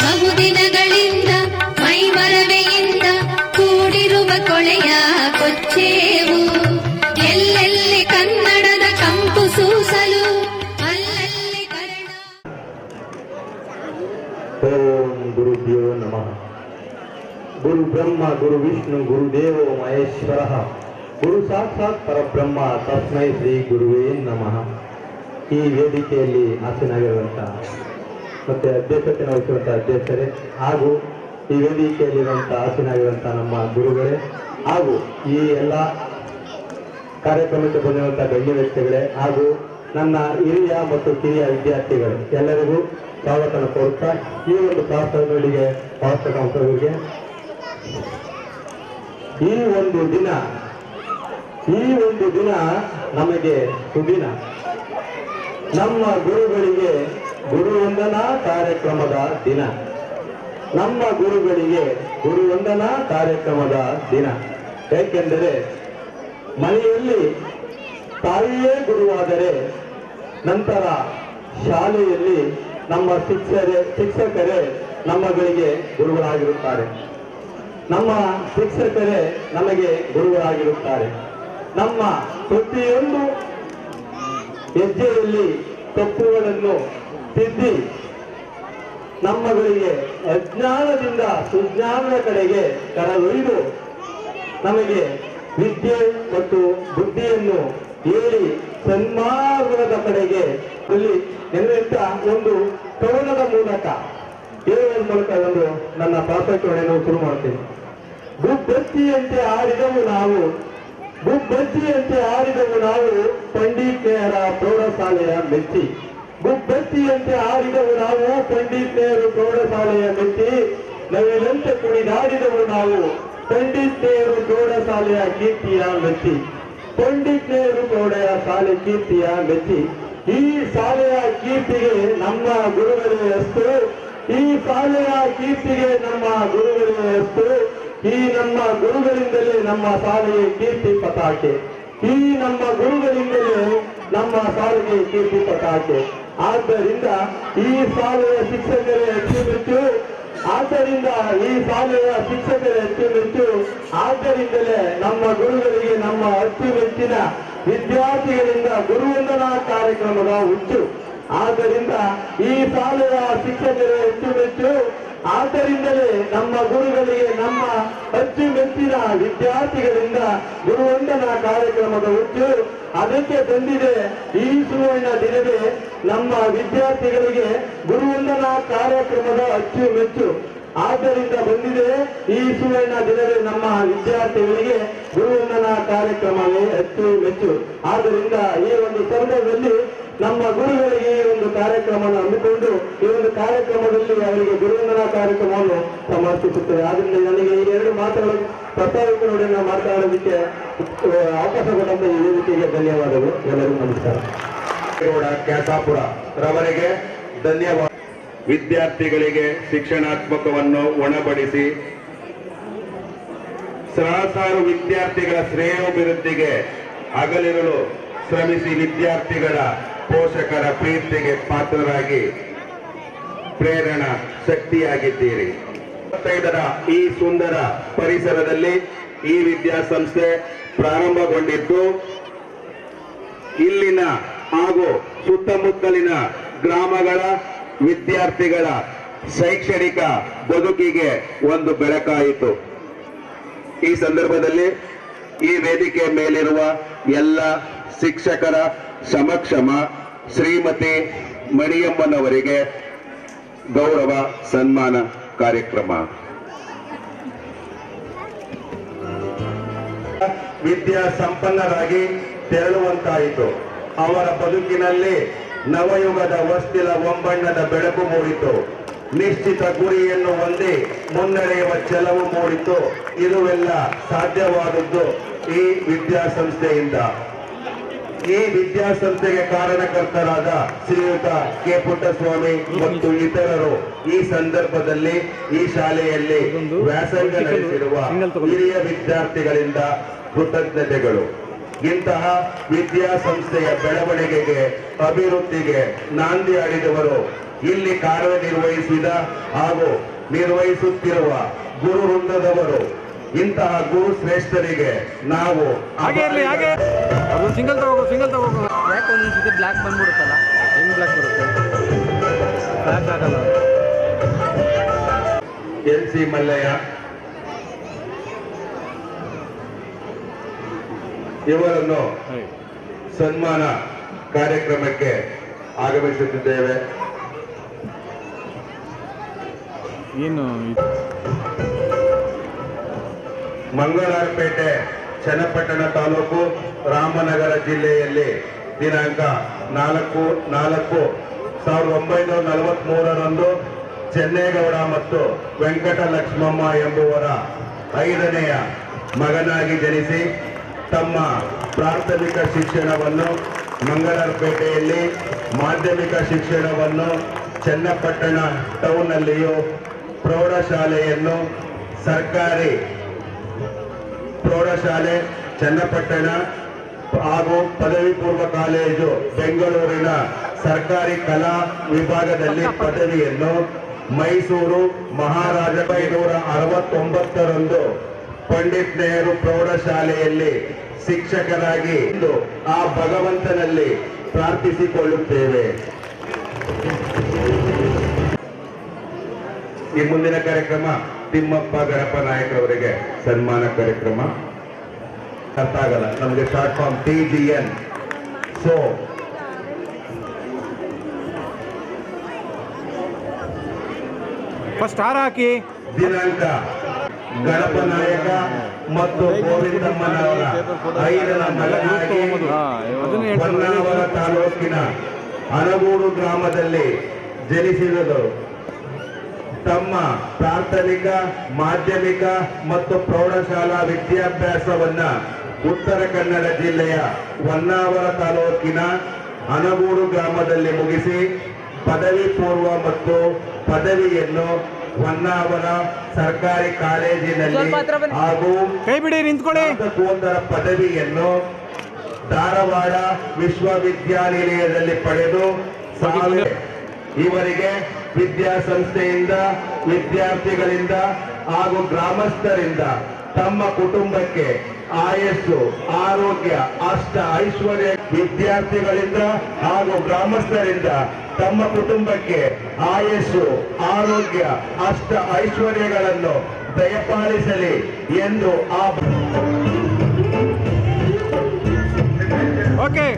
ಬಹುದಿನಗಳಿಂದ ಮೈಮರವೆಯಿಂದ ಕೂಡಿರುವ ಕೊಳೆಯ ಕೊಚ್ಚೇವು, ಎಲ್ಲೆಲ್ಲಿ ಕನ್ನಡದ ಕಂಪು ಸೂಸಲು ಅಲ್ಲಲ್ಲಿ ಕನ್ನಡ. ಓಂ ಗುರುಭ್ಯೋ ನಮಃ. ಗುರು ಬ್ರಹ್ಮ ಗುರು ವಿಷ್ಣು ಗುರುದೇವೋ ಮಹೇಶ್ವರ, ಗುರು ಸಾಕ್ಷಾತ್ ಪರಬ್ರಹ್ಮ ತಸ್ಮೈ ಶ್ರೀ ಗುರುವೇ ನಮಃ. ಈ ವೇದಿಕೆಯಲ್ಲಿ ಆಸೀನರಾಗಿರುವಂಥ ಮತ್ತೆ ಅಧ್ಯಕ್ಷತೆ ವಹಿಸುವಂಥ ಅಧ್ಯಕ್ಷರೇ, ಹಾಗೂ ಈ ವೇದಿಕೆಯಲ್ಲಿರುವಂಥ ಆಸೀನರಾಗಿರುವಂಥ ನಮ್ಮ ಗುರುಗಳೇ, ಹಾಗೂ ಈ ಎಲ್ಲ ಕಾರ್ಯಕ್ರಮಕ್ಕೆ ಬಂದಿರುವಂಥ ಗಣ್ಯ ವ್ಯಕ್ತಿಗಳೇ, ಹಾಗೂ ನನ್ನ ಹಿರಿಯ ಮತ್ತು ಕಿರಿಯ ವಿದ್ಯಾರ್ಥಿಗಳು ಎಲ್ಲರಿಗೂ ಸ್ವಾಗತ ಕೋರುತ್ತಾ ಈ ಒಂದು ಪ್ರಾಸ್ತಾವಗಳಿಗೆ ವಾಸ್ತವಾಂಶಗಳಿಗೆ ಈ ಒಂದು ದಿನ ನಮಗೆ ಸುದಿನ. ನಮ್ಮ ಗುರುಗಳಿಗೆ ಗುರುವಂದನಾ ಕಾರ್ಯಕ್ರಮದ ದಿನ, ನಮ್ಮ ಗುರುಗಳಿಗೆ ಗುರುವಂದನಾ ಕಾರ್ಯಕ್ರಮದ ದಿನ. ಏಕೆಂದರೆ ಮನೆಯಲ್ಲಿ ತಾಯಿಯೇ ಗುರುವಾದರೆ ನಂತರ ಶಾಲೆಯಲ್ಲಿ ನಮ್ಮ ಶಿಕ್ಷಕರೇ ನಮ್ಮಗಳಿಗೆ ಗುರುಗಳಾಗಿರುತ್ತಾರೆ, ನಮ್ಮ ಶಿಕ್ಷಕರೇ ನಮಗೆ ಗುರುಗಳಾಗಿರುತ್ತಾರೆ. ನಮ್ಮ ಪ್ರತಿಯೊಂದು ಹೆಜ್ಜೆಯಲ್ಲಿ ತಪ್ಪುಗಳನ್ನು ತಿದ್ದಿ ನಮ್ಮಗಳಿಗೆ ಅಜ್ಞಾನದಿಂದ ಸುಜ್ಞಾನದ ಕಡೆಗೆ ಕರೆದೊಯ್ದು ನಮಗೆ ವಿದ್ಯೆ ಮತ್ತು ಬುದ್ಧಿಯನ್ನು ಹೇಳಿ ಸನ್ಮಾರ್ಗದ ಕಡೆಗೆ ಅಲ್ಲಿ ಎನ್ನುವಂತ ಒಂದು ಕವನದ ಮೂಲಕ ಹೇಳುವ ಮೂಲಕ ಒಂದು ನನ್ನ ಪ್ರಾಸ್ತಾವಿಕವನ್ನು ಶುರು ಮಾಡ್ತೇನೆ. ಗುಬ್ಬಚ್ಚಿಯಂತೆ ಆಡಿದವು ನಾವು ಪಂಡಿತೆಯರ ಪ್ರೌಢಶಾಲೆಯ ಮೆಚ್ಚಿ. ಗುಬ್ಬಚ್ಚಿಯಂತೆ ಆಡಿದವು ನಾವು ಪಂಡಿತೆಯರು ಪ್ರೌಢಶಾಲೆಯ ಮೆಚ್ಚಿ. ನವಿಲಂತೆ ಕುಣಿದಾಡಿದವು ನಾವು ಪಂಡಿತೆಯರು ಪ್ರೌಢಶಾಲೆಯ ಕೀರ್ತಿಯ ಮೆಚ್ಚಿ. ಪಂಡಿತೆಯರು ಪ್ರೌಢಶಾಲೆ ಕೀರ್ತಿಯ ಮೆಚ್ಚಿ. ಈ ಶಾಲೆಯ ಕೀರ್ತಿಗೆ ನಮ್ಮ ಗುರುಗಳೇ ಅಷ್ಟು, ಈ ಶಾಲೆಯ ಕೀರ್ತಿಗೆ ನಮ್ಮ ಗುರುಗಳೇ ಅಷ್ಟು. ಈ ನಮ್ಮ ಗುರುಗಳಿಂದಲೇ ನಮ್ಮ ಶಾಲೆಗೆ ಕೀರ್ತಿ ಪತಾಕೆ, ಈ ನಮ್ಮ ಗುರುಗಳಿಂದಲೇ ನಮ್ಮ ಶಾಲೆಗೆ ಕೀರ್ತಿ ಪತಾಕೆ. ಆದ್ದರಿಂದ ಈ ಶಾಲೆಯ ಶಿಕ್ಷಕರೇ ಅಚ್ಚುಮೆಚ್ಚು, ಆದ್ದರಿಂದ ಈ ಶಾಲೆಯ ಶಿಕ್ಷಕರೇ ಅಚ್ಚುಮೆಚ್ಚು. ಆದ್ದರಿಂದಲೇ ನಮ್ಮ ಗುರುಗಳಿಗೆ ನಮ್ಮ ಅಚ್ಚುಮೆಚ್ಚಿನ ವಿದ್ಯಾರ್ಥಿಗಳಿಂದ ಗುರುವಂದನಾ ಕಾರ್ಯಕ್ರಮದ ಹುಚ್ಚು. ಆದ್ದರಿಂದ ಈ ಶಾಲೆಯ ಶಿಕ್ಷಕರೇ ಅಚ್ಚುಮೆಚ್ಚು. ಆದ್ದರಿಂದಲೇ ನಮ್ಮ ಗುರುಗಳಿಗೆ ನಮ್ಮ ಅಚ್ಚುಮೆಚ್ಚಿನ ವಿದ್ಯಾರ್ಥಿಗಳಿಂದ ಗುರುವಂದನಾ ಕಾರ್ಯಕ್ರಮದ ಹುಚ್ಚು. ಅದಕ್ಕೆ ಬಂದಿದೆ ಈ ಸುವರ್ಣ ದಿನವೇ ನಮ್ಮ ವಿದ್ಯಾರ್ಥಿಗಳಿಗೆ ಗುರುವಂದನಾ ಕಾರ್ಯಕ್ರಮದ ಅಚ್ಚುಮೆಚ್ಚು. ಆದ್ದರಿಂದ ಬಂದಿದೆ ಈ ಸುವರ್ಣ ದಿನವೇ ನಮ್ಮ ವಿದ್ಯಾರ್ಥಿಗಳಿಗೆ ಗುರುವಂದನಾ ಕಾರ್ಯಕ್ರಮವೇ ಅಚ್ಚುಮೆಚ್ಚು. ಆದ್ದರಿಂದ ಈ ಒಂದು ಸಂದರ್ಭದಲ್ಲಿ ನಮ್ಮ ಗುರುಗಳಿಗೆ ಈ ಒಂದು ಕಾರ್ಯಕ್ರಮವನ್ನು ಹಮ್ಮಿಕೊಂಡು ಈ ಒಂದು ಕಾರ್ಯಕ್ರಮದಲ್ಲಿ ಅವರಿಗೆ ಗುರುವಂದನಾ ಕಾರ್ಯಕ್ರಮವನ್ನು ಸಮರ್ಪಿಸುತ್ತೇವೆ. ಆದ್ದರಿಂದ ನನಗೆ ಈ ಎರಡು ಮಾತುಗಳು ಪ್ರಾಸ್ತಾವಿಕರೊಡನೆ ಮಾತನಾಡೋದಕ್ಕೆ ಅವಕಾಶ ಕೊಟ್ಟಂತ ಈ ವೇದಿಕೆಗೆ ಧನ್ಯವಾದಗಳು. ಎಲ್ಲರಿಗೂ ನಮಸ್ಕಾರ. ಕ್ಯಾಸಾಪುರ ರವರಿಗೆ ಧನ್ಯವಾದ. ವಿದ್ಯಾರ್ಥಿಗಳಿಗೆ ಶಿಕ್ಷಣಾತ್ಮಕವನ್ನು ಒಣಬಡಿಸಿ ಸಹಸ್ರಾರು ವಿದ್ಯಾರ್ಥಿಗಳ ಶ್ರೇಯೋಭಿವೃದ್ಧಿಗೆ ಹಗಲಿರುಳು ಶ್ರಮಿಸಿ ವಿದ್ಯಾರ್ಥಿಗಳ ಪೋಷಕರ ಪ್ರೀತಿಗೆ ಪಾತ್ರರಾಗಿ ಪ್ರೇರಣಾ ಶಕ್ತಿಯಾಗಿದ್ದೀರಿ. 25ರ ಈ ಸುಂದರ ಪರಿಸರದಲ್ಲಿ ಈ ವಿದ್ಯಾಸಂಸ್ಥೆ ಪ್ರಾರಂಭಗೊಂಡಿದ್ದು ಇಲ್ಲಿನ ಹಾಗೂ ಸುತ್ತಮುತ್ತಲಿನ ಗ್ರಾಮಗಳ ವಿದ್ಯಾರ್ಥಿಗಳ ಶೈಕ್ಷಣಿಕ ಬದುಕಿಗೆ ಒಂದು ಬೆಳಕಾಯಿತು. ಈ ಸಂದರ್ಭದಲ್ಲಿ ಈ ವೇದಿಕೆಯ ಮೇಲಿರುವ ಎಲ್ಲ ಶಿಕ್ಷಕರ ಸಮಕ್ಷಮ ಶ್ರೀಮತಿ ಮಣಿಯಮ್ಮನವರಿಗೆ ಗೌರವ ಸನ್ಮಾನ ಕಾರ್ಯಕ್ರಮ. ವಿದ್ಯಾ ಸಂಪನ್ನರಾಗಿ ತೆರಳುವಂತಾಯಿತು. ಅವರ ಬದುಕಿನಲ್ಲಿ ನವಯುಗದ ಹೊಸ್ತಿಲ ಒಂಬಣ್ಣದ ಬೆಳಕು ಮೂಡಿತು. ನಿಶ್ಚಿತ ಗುರಿಯನ್ನು ಹೊಂದಿ ಮುನ್ನಡೆಯುವ ಛಲವು ಮೂಡಿತು. ಇದುವೆಲ್ಲ ಸಾಧ್ಯವಾದದ್ದು ಈ ವಿದ್ಯಾಸಂಸ್ಥೆಯಿಂದ. ಈ ವಿದ್ಯಾಸಂಸ್ಥೆಗೆ ಕಾರಣಕರ್ತರಾದ ಶ್ರೀಯುತ ಕೆ ಪುಟ್ಟಸ್ವಾಮಿ ಮತ್ತು ಇತರರು ಈ ಸಂದರ್ಭದಲ್ಲಿ ಈ ಶಾಲೆಯಲ್ಲಿ ವ್ಯಾಸಂಗ ನಡೆಸಿರುವ ಹಿರಿಯ ವಿದ್ಯಾರ್ಥಿಗಳಿಂದ ಕೃತಜ್ಞತೆಗಳು. ಇಂತಹ ವಿದ್ಯಾಸಂಸ್ಥೆಯ ಬೆಳವಣಿಗೆಗೆ ಅಭಿವೃದ್ಧಿಗೆ ನಾಂದಿ ಹಾಡಿದವರು ಇಲ್ಲಿ ಕಾರ್ಯನಿರ್ವಹಿಸಿದ ಹಾಗೂ ನಿರ್ವಹಿಸುತ್ತಿರುವ ಗುರು ವೃಂದದವರು. ಇಂತಹ ಗುರು ಶ್ರೇಷ್ಠರಿಗೆ ನಾವು ಸಿಂಗಲ್ ತಗೋಬೇಕು. ಯಾಕೆ ಒಂದೊಂದ್ಸತಿ ಬ್ಲ್ಯಾಕ್ ಬಂದ್ಬಿಡುತ್ತಲ್ಲ, ಹೆಂಗ್ ಬ್ಲ್ಯಾಕ್ ಬರುತ್ತೆ? ಬ್ಲ್ಯಾಕ್ ಆಗಲ್ಲ. NC ಮಲ್ಲಯ್ಯ ಇವರನ್ನು ಸನ್ಮಾನ ಕಾರ್ಯಕ್ರಮಕ್ಕೆ ಆಗಮಿಸುತ್ತಿದ್ದೇವೆ. ಏನು ಮಂಗಳಾರಪೇಟೆ ಚನ್ನಪಟ್ಟಣ ತಾಲೂಕು ರಾಮನಗರ ಜಿಲ್ಲೆಯಲ್ಲಿ ದಿನಾಂಕ 4/4/1943 ಚೆನ್ನೇಗೌಡ ಮತ್ತು ವೆಂಕಟಲಕ್ಷ್ಮಮ್ಮ ಎಂಬುವರ 5ನೆಯ ಮಗನಾಗಿ ಜನಿಸಿ ತಮ್ಮ ಪ್ರಾಥಮಿಕ ಶಿಕ್ಷಣವನ್ನು ಮಂಗಳಾರಪೇಟೆಯಲ್ಲಿ, ಮಾಧ್ಯಮಿಕ ಶಿಕ್ಷಣವನ್ನು ಚನ್ನಪಟ್ಟಣ ಟೌನ್ನಲ್ಲಿಯೂ, ಪ್ರೌಢಶಾಲೆಯನ್ನು ಸರ್ಕಾರಿ ಪ್ರೌಢಶಾಲೆ ಚನ್ನಪಟ್ಟಣ ಹಾಗೂ ಪದವಿ ಪೂರ್ವ ಕಾಲೇಜು ಬೆಂಗಳೂರಿನ ಸರ್ಕಾರಿ ಕಲಾ ವಿಭಾಗದಲ್ಲಿ ಪದವಿಯನ್ನು, ಮೈಸೂರು ಮಹಾರಾಜ 569 ಪಂಡಿತ್ ನೆಹರು ಪ್ರೌಢಶಾಲೆಯಲ್ಲಿ ಶಿಕ್ಷಕರಾಗಿ ಆ ಭಗವಂತನಲ್ಲಿ ಪ್ರಾರ್ಥಿಸಿಕೊಳ್ಳುತ್ತೇವೆ. ಈ ಮುಂದಿನ ಕಾರ್ಯಕ್ರಮ ತಿಮ್ಮಪ್ಪ ಗಣಪ ನಾಯಕರವರಿಗೆ ಸನ್ಮಾನ ಕಾರ್ಯಕ್ರಮ. ಅರ್ಥ ಆಗಲ್ಲ ನಮಗೆ, short form TGN. So first ಹಾರ ಹಾಕಿ. ದಿನಾಂಕ ಗಣಪ ನಾಯಕ ಮತ್ತು ಗೋವಿಂದಮ್ಮನವರ 5ರ ಮಗನಾಗಿ ಹೊನ್ನಾವರ ತಾಲೂಕಿನ ಅನಗೂಡು ಗ್ರಾಮದಲ್ಲಿ ಜನಿಸಿದರು. ತಮ್ಮ ಪ್ರಾಥಮಿಕ, ಮಾಧ್ಯಮಿಕ ಮತ್ತು ಪ್ರೌಢಶಾಲಾ ವಿದ್ಯಾಭ್ಯಾಸವನ್ನ ಉತ್ತರ ಕನ್ನಡ ಜಿಲ್ಲೆಯ ಹೊನ್ನಾವರ ತಾಲೂಕಿನ ಅನಗೂಡು ಗ್ರಾಮದಲ್ಲಿ ಮುಗಿಸಿ ಪದವಿ ಪೂರ್ವ ಮತ್ತು ಪದವಿಯನ್ನು ಹೊನ್ನಾವರ ಸರ್ಕಾರಿ ಕಾಲೇಜಿನಲ್ಲಿ ಹಾಗೂ ಕೈ ಬಿಡಿ, ನಿಂತ್ಕೊಳ್ಳಿ. ಸ್ನಾತಕೋತ್ತರ ಪದವಿಯನ್ನು ಧಾರವಾಡ ವಿಶ್ವವಿದ್ಯಾನಿಲಯದಲ್ಲಿ ಪಡೆದು ಇವರಿಗೆ ವಿದ್ಯಾಸಂಸ್ಥೆಯಿಂದ, ವಿದ್ಯಾರ್ಥಿಗಳಿಂದ ಹಾಗೂ ಗ್ರಾಮಸ್ಥರಿಂದ ತಮ್ಮ ಕುಟುಂಬಕ್ಕೆ ಆಯಸ್ಸು, ಆರೋಗ್ಯ, ಅಷ್ಟ ಐಶ್ವರ್ಯ, ವಿದ್ಯಾರ್ಥಿಗಳಿಂದ ಹಾಗೂ ಗ್ರಾಮಸ್ಥರಿಂದ ತಮ್ಮ ಕುಟುಂಬಕ್ಕೆ ಆಯಸ್ಸು, ಆರೋಗ್ಯ, ಅಷ್ಟ ಐಶ್ವರ್ಯಗಳನ್ನು ದಯಪಾಲಿಸಲಿ ಎಂದು ಓಕೆ.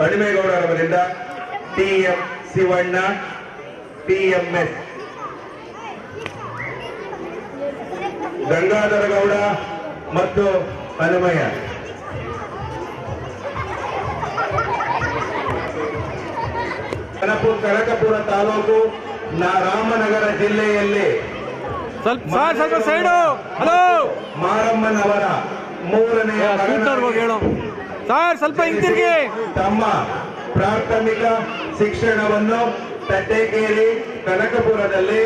ಅಡಿಮೇಗೌಡರವರಿಂದ TM ಶಿವಣ್ಣ, TMS ಗಂಗಾಧರ ಗೌಡ ಮತ್ತು ಹನುಮಯ್ಯ. ಕನಕಪುರ ತಾಲೂಕು ರಾಮನಗರ ಜಿಲ್ಲೆಯಲ್ಲಿ ಸ್ವಲ್ಪ ಸೈಡು. ಹಲೋ, ಮಾರಮ್ಮನವರ 3ನೇ ಹೇಳು ಸರ್, ಸ್ವಲ್ಪ ಹಿಂತಿರುಗಿ. ತಮ್ಮ ಪ್ರಾಥಮಿಕ ಶಿಕ್ಷಣವನ್ನು ತಟ್ಟೇಕೇರಿ ಕನಕಪುರದಲ್ಲಿ,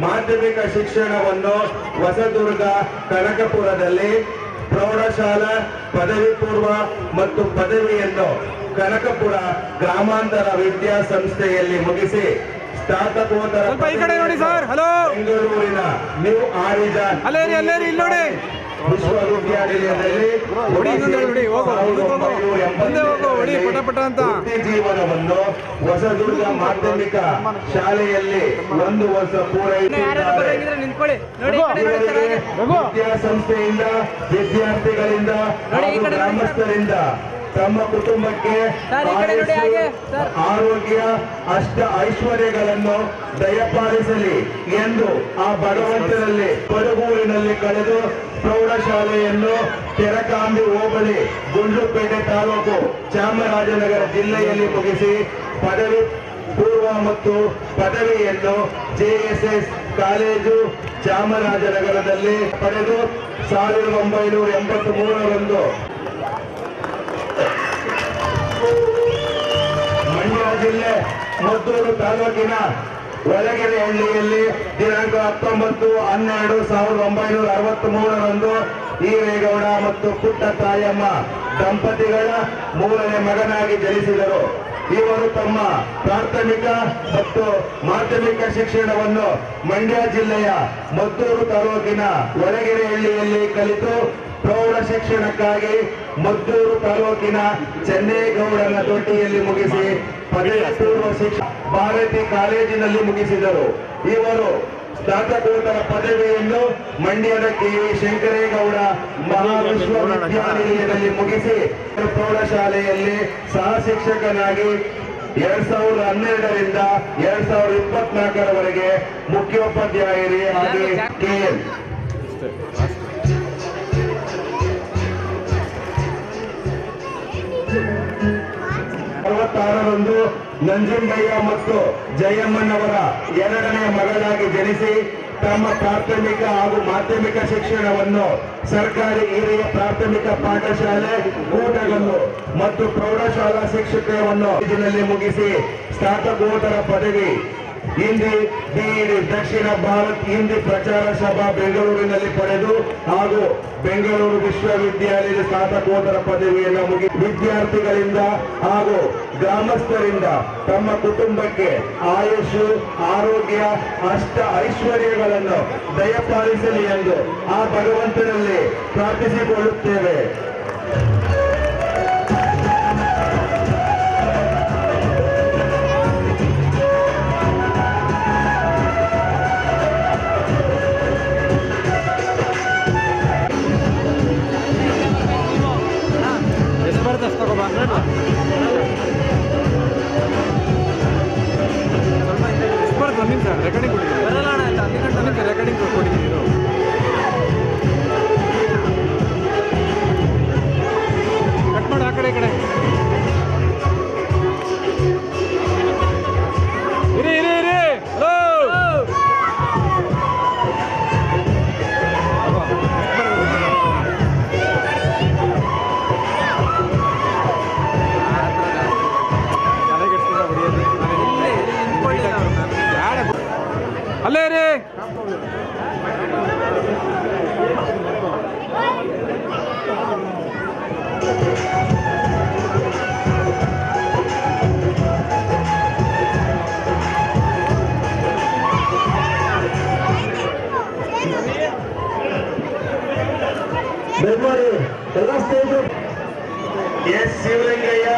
ಮಾಧ್ಯಮಿಕ ಶಿಕ್ಷಣವನ್ನು ಹೊಸದುರ್ಗ ಕನಕಪುರದಲ್ಲಿ, ಪ್ರೌಢಶಾಲಾ ಪದವಿ ಪೂರ್ವ ಮತ್ತು ಪದವಿಯನ್ನು ಕನಕಪುರ ಗ್ರಾಮಾಂತರ ವಿದ್ಯಾಸಂಸ್ಥೆಯಲ್ಲಿ ಮುಗಿಸಿ ಸ್ನಾತಕೋತ್ತರ ಸ್ವಲ್ಪ ಈ ಕಡೆ ನೋಡಿ ಸರ್. ಹಲೋ. ಬೆಂಗಳೂರಿನ ನ್ಯೂ ಆರಿಜಾನ್ ಅಲ್ಲೇರಿ ಇಲ್ಲಿ ನೋಡಿ. ವಿಶ್ವವಿದ್ಯಾನಿಲಯದಲ್ಲಿ ಪಟ ಅಂತ ಜೀವನವನ್ನು ಹೊಸದುರ್ಗ ಮಾಧ್ಯಮಿಕ ಶಾಲೆಯಲ್ಲಿ 1 ವರ್ಷ ಪೂರೈಸಿದ್ದಾರೆ. ವಿದ್ಯಾಸಂಸ್ಥೆಯಿಂದ ವಿದ್ಯಾರ್ಥಿಗಳಿಂದ ಹಾಗೂ ಗ್ರಾಮಸ್ಥರಿಂದ ತಮ್ಮ ಕುಟುಂಬಕ್ಕೆ ಆರೋಗ್ಯ ಅಷ್ಟ ಐಶ್ವರ್ಯಗಳನ್ನು ದಯಪಾಲಿಸಲಿ ಎಂದು ಆ ಭಗವಂತನಲ್ಲಿ ಕೊಡಗೂರಿನಲ್ಲಿ ಕಳೆದು ಪ್ರೌಢಶಾಲೆಯನ್ನು ತೆರಕಾಂಬಿ ಹೋಬಳಿ ಗುಂಡ್ಲುಪೇಟೆ ತಾಲೂಕು ಚಾಮರಾಜನಗರ ಜಿಲ್ಲೆಯಲ್ಲಿ ಮುಗಿಸಿ ಪದವಿ ಪೂರ್ವ ಮತ್ತು ಪದವಿಯನ್ನು JSS ಕಾಲೇಜು ಚಾಮರಾಜನಗರದಲ್ಲಿ ಪಡೆದು 1983ರಂದು ಮಂಡ್ಯ ಜಿಲ್ಲೆ ಮದ್ದೂರು ತಾಲೂಕಿನ ಒಳಗೆರೆ ಹಳ್ಳಿಯಲ್ಲಿ ದಿನಾಂಕ 19/12/1963ರಂದು ಈರೇಗೌಡ ಮತ್ತು ಪುಟ್ಟ ತಾಯಮ್ಮ ದಂಪತಿಗಳ 3ನೇ ಮಗನಾಗಿ ಜನಿಸಿದರು. ಇವರು ತಮ್ಮ ಪ್ರಾಥಮಿಕ ಮತ್ತು ಮಾಧ್ಯಮಿಕ ಶಿಕ್ಷಣವನ್ನು ಮಂಡ್ಯ ಜಿಲ್ಲೆಯ ಮದ್ದೂರು ತಾಲೂಕಿನ ಒಳಗೆರೆ ಹಳ್ಳಿಯಲ್ಲಿ ಕಲಿತು ಪ್ರೌಢ ಶಿಕ್ಷಣಕ್ಕಾಗಿ ಮದ್ದೂರು ತಾಲೂಕಿನ ಚೆನ್ನೇಗೌಡನ ದೊಡ್ಡಿಯಲ್ಲಿ ಮುಗಿಸಿ ಪದವಿ ಪೂರ್ವ ಶಿಕ್ಷಣ ಭಾರತಿ ಕಾಲೇಜಿನಲ್ಲಿ ಮುಗಿಸಿದರು. ಇವರು ಸ್ನಾತಕೋತ್ತರ ಪದವಿಯನ್ನು ಮಂಡ್ಯದ KV ಶಂಕರೇಗೌಡ ಮಹಾವಿಶ್ವವಿದ್ಯಾನಿಲಯದಲ್ಲಿ ಮುಗಿಸಿ ಪ್ರೌಢಶಾಲೆಯಲ್ಲಿ ಸಹ ಶಿಕ್ಷಕನಾಗಿ 2012ರಿಂದ 2024ರವರೆಗೆ ಮುಖ್ಯೋಪಾಧ್ಯಾಯರಾಗಿ KL 66ರಂದು ನಂಜುಂಡಯ್ಯ ಮತ್ತು ಜಯಮ್ಮನವರ 2ನೇ ಮಗಳಾಗಿ ಜನಿಸಿ ತಮ್ಮ ಪ್ರಾಥಮಿಕ ಹಾಗೂ ಮಾಧ್ಯಮಿಕ ಶಿಕ್ಷಣವನ್ನು ಸರ್ಕಾರಿ ಹಿರಿಯ ಪ್ರಾಥಮಿಕ ಪಾಠಶಾಲೆ ಕೂಟಗಲ್ಲು ಮತ್ತು ಪ್ರೌಢಶಾಲಾ ಶಿಕ್ಷಕವನ್ನು ಕಾಲೇಜಿನಲ್ಲಿ ಮುಗಿಸಿ ಸ್ನಾತಕೋತ್ತರ ಪದವಿ ಹಿಂದಿ BEd ದಕ್ಷಿಣ ಭಾರತ್ ಹಿಂದಿ ಪ್ರಚಾರ ಸಭಾ ಬೆಂಗಳೂರಿನಲ್ಲಿ ಪಡೆದು ಹಾಗೂ ಬೆಂಗಳೂರು ವಿಶ್ವವಿದ್ಯಾಲಯದ ಸ್ನಾತಕೋತ್ತರ ಪದವಿಯನ್ನು ಮುಗಿಸಿ ವಿದ್ಯಾರ್ಥಿಗಳಿಂದ ಹಾಗೂ ಗ್ರಾಮಸ್ಥರಿಂದ ತಮ್ಮ ಕುಟುಂಬಕ್ಕೆ ಆಯುಷ್ ಆರೋಗ್ಯ ಅಷ್ಟ ಐಶ್ವರ್ಯಗಳನ್ನು ದಯಪಾಲಿಸಲಿ ಎಂದು ಆ ಭಗವಂತನಲ್ಲಿ ಪ್ರಾರ್ಥಿಸಿಕೊಳ್ಳುತ್ತೇವೆ. ರೆಕಾರ್ಡಿಂಗ್ ಕೊಟ್ಟಿದ್ದೀನಿ ರೆಕಾರ್ಡಿಂಗ್ ಕೊಟ್ಟಿದ್ದೀನಿ ಕಟ್ ಮಾಡು ಆ ಕಡೆ ಈ ಕಡೆ ಇರಿ ಹಲೋ ಅಲ್ಲೇ ರೀ ಬೆಂಬಲಿ ಎಲ್ಲ ಸ್ಟೇಜು ಎಸ್ ಶಿವಲಿಂಗಯ್ಯ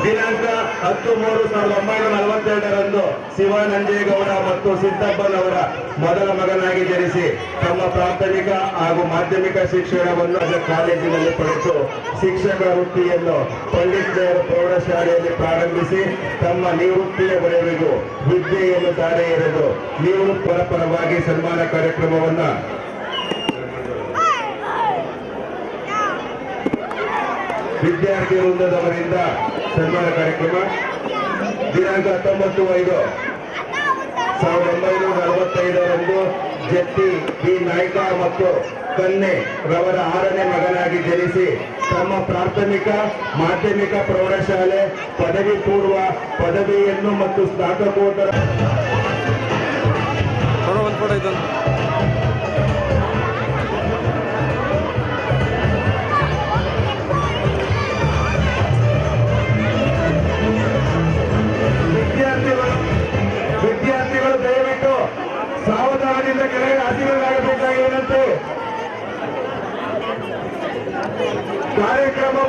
ದಿನಾಂಕ 10/3/1942ರಂದು ಶಿವಾನಂಜೇಗೌಡ ಮತ್ತು ಸಿದ್ದಪ್ಪನವರ ಮೊದಲ ಮಗನಾಗಿ ಜನಿಸಿ ತಮ್ಮ ಪ್ರಾಥಮಿಕ ಹಾಗೂ ಮಾಧ್ಯಮಿಕ ಶಿಕ್ಷಣವನ್ನು ಕಾಲೇಜಿನಲ್ಲಿ ಪಡೆದು ಶಿಕ್ಷಕ ವೃತ್ತಿಯನ್ನು ಪಂಡಿತ್ ನೆಹರು ಪ್ರೌಢಶಾಲೆಯಲ್ಲಿ ಪ್ರಾರಂಭಿಸಿ ತಮ್ಮ ನಿವೃತ್ತಿಯವರೆಗೂ ವಿದ್ಯೆಯನ್ನು ದಾರಿ ಎರೆದು ನಿವೃತ್ತರ ಪರವಾಗಿ ಸನ್ಮಾನ ಕಾರ್ಯಕ್ರಮವನ್ನು ವಿದ್ಯಾರ್ಥಿ ವೃಂದದವರಿಂದ ಸನ್ಮಾನ ಕಾರ್ಯಕ್ರಮ ದಿನಾಂಕ 19/5/1945ರಂದು ಜತ್ತಿ ಬಿ ನಾಯ್ಕ ಮತ್ತು ಕನ್ನೆ ರವರ 6ನೇ ಮಗನಾಗಿ ಜನಿಸಿ ತಮ್ಮ ಪ್ರಾಥಮಿಕ ಮಾಧ್ಯಮಿಕ ಪ್ರೌಢಶಾಲೆ ಪದವಿ ಪೂರ್ವ ಪದವಿಯನ್ನು ಮತ್ತು ಸ್ನಾತಕೋತ್ತರ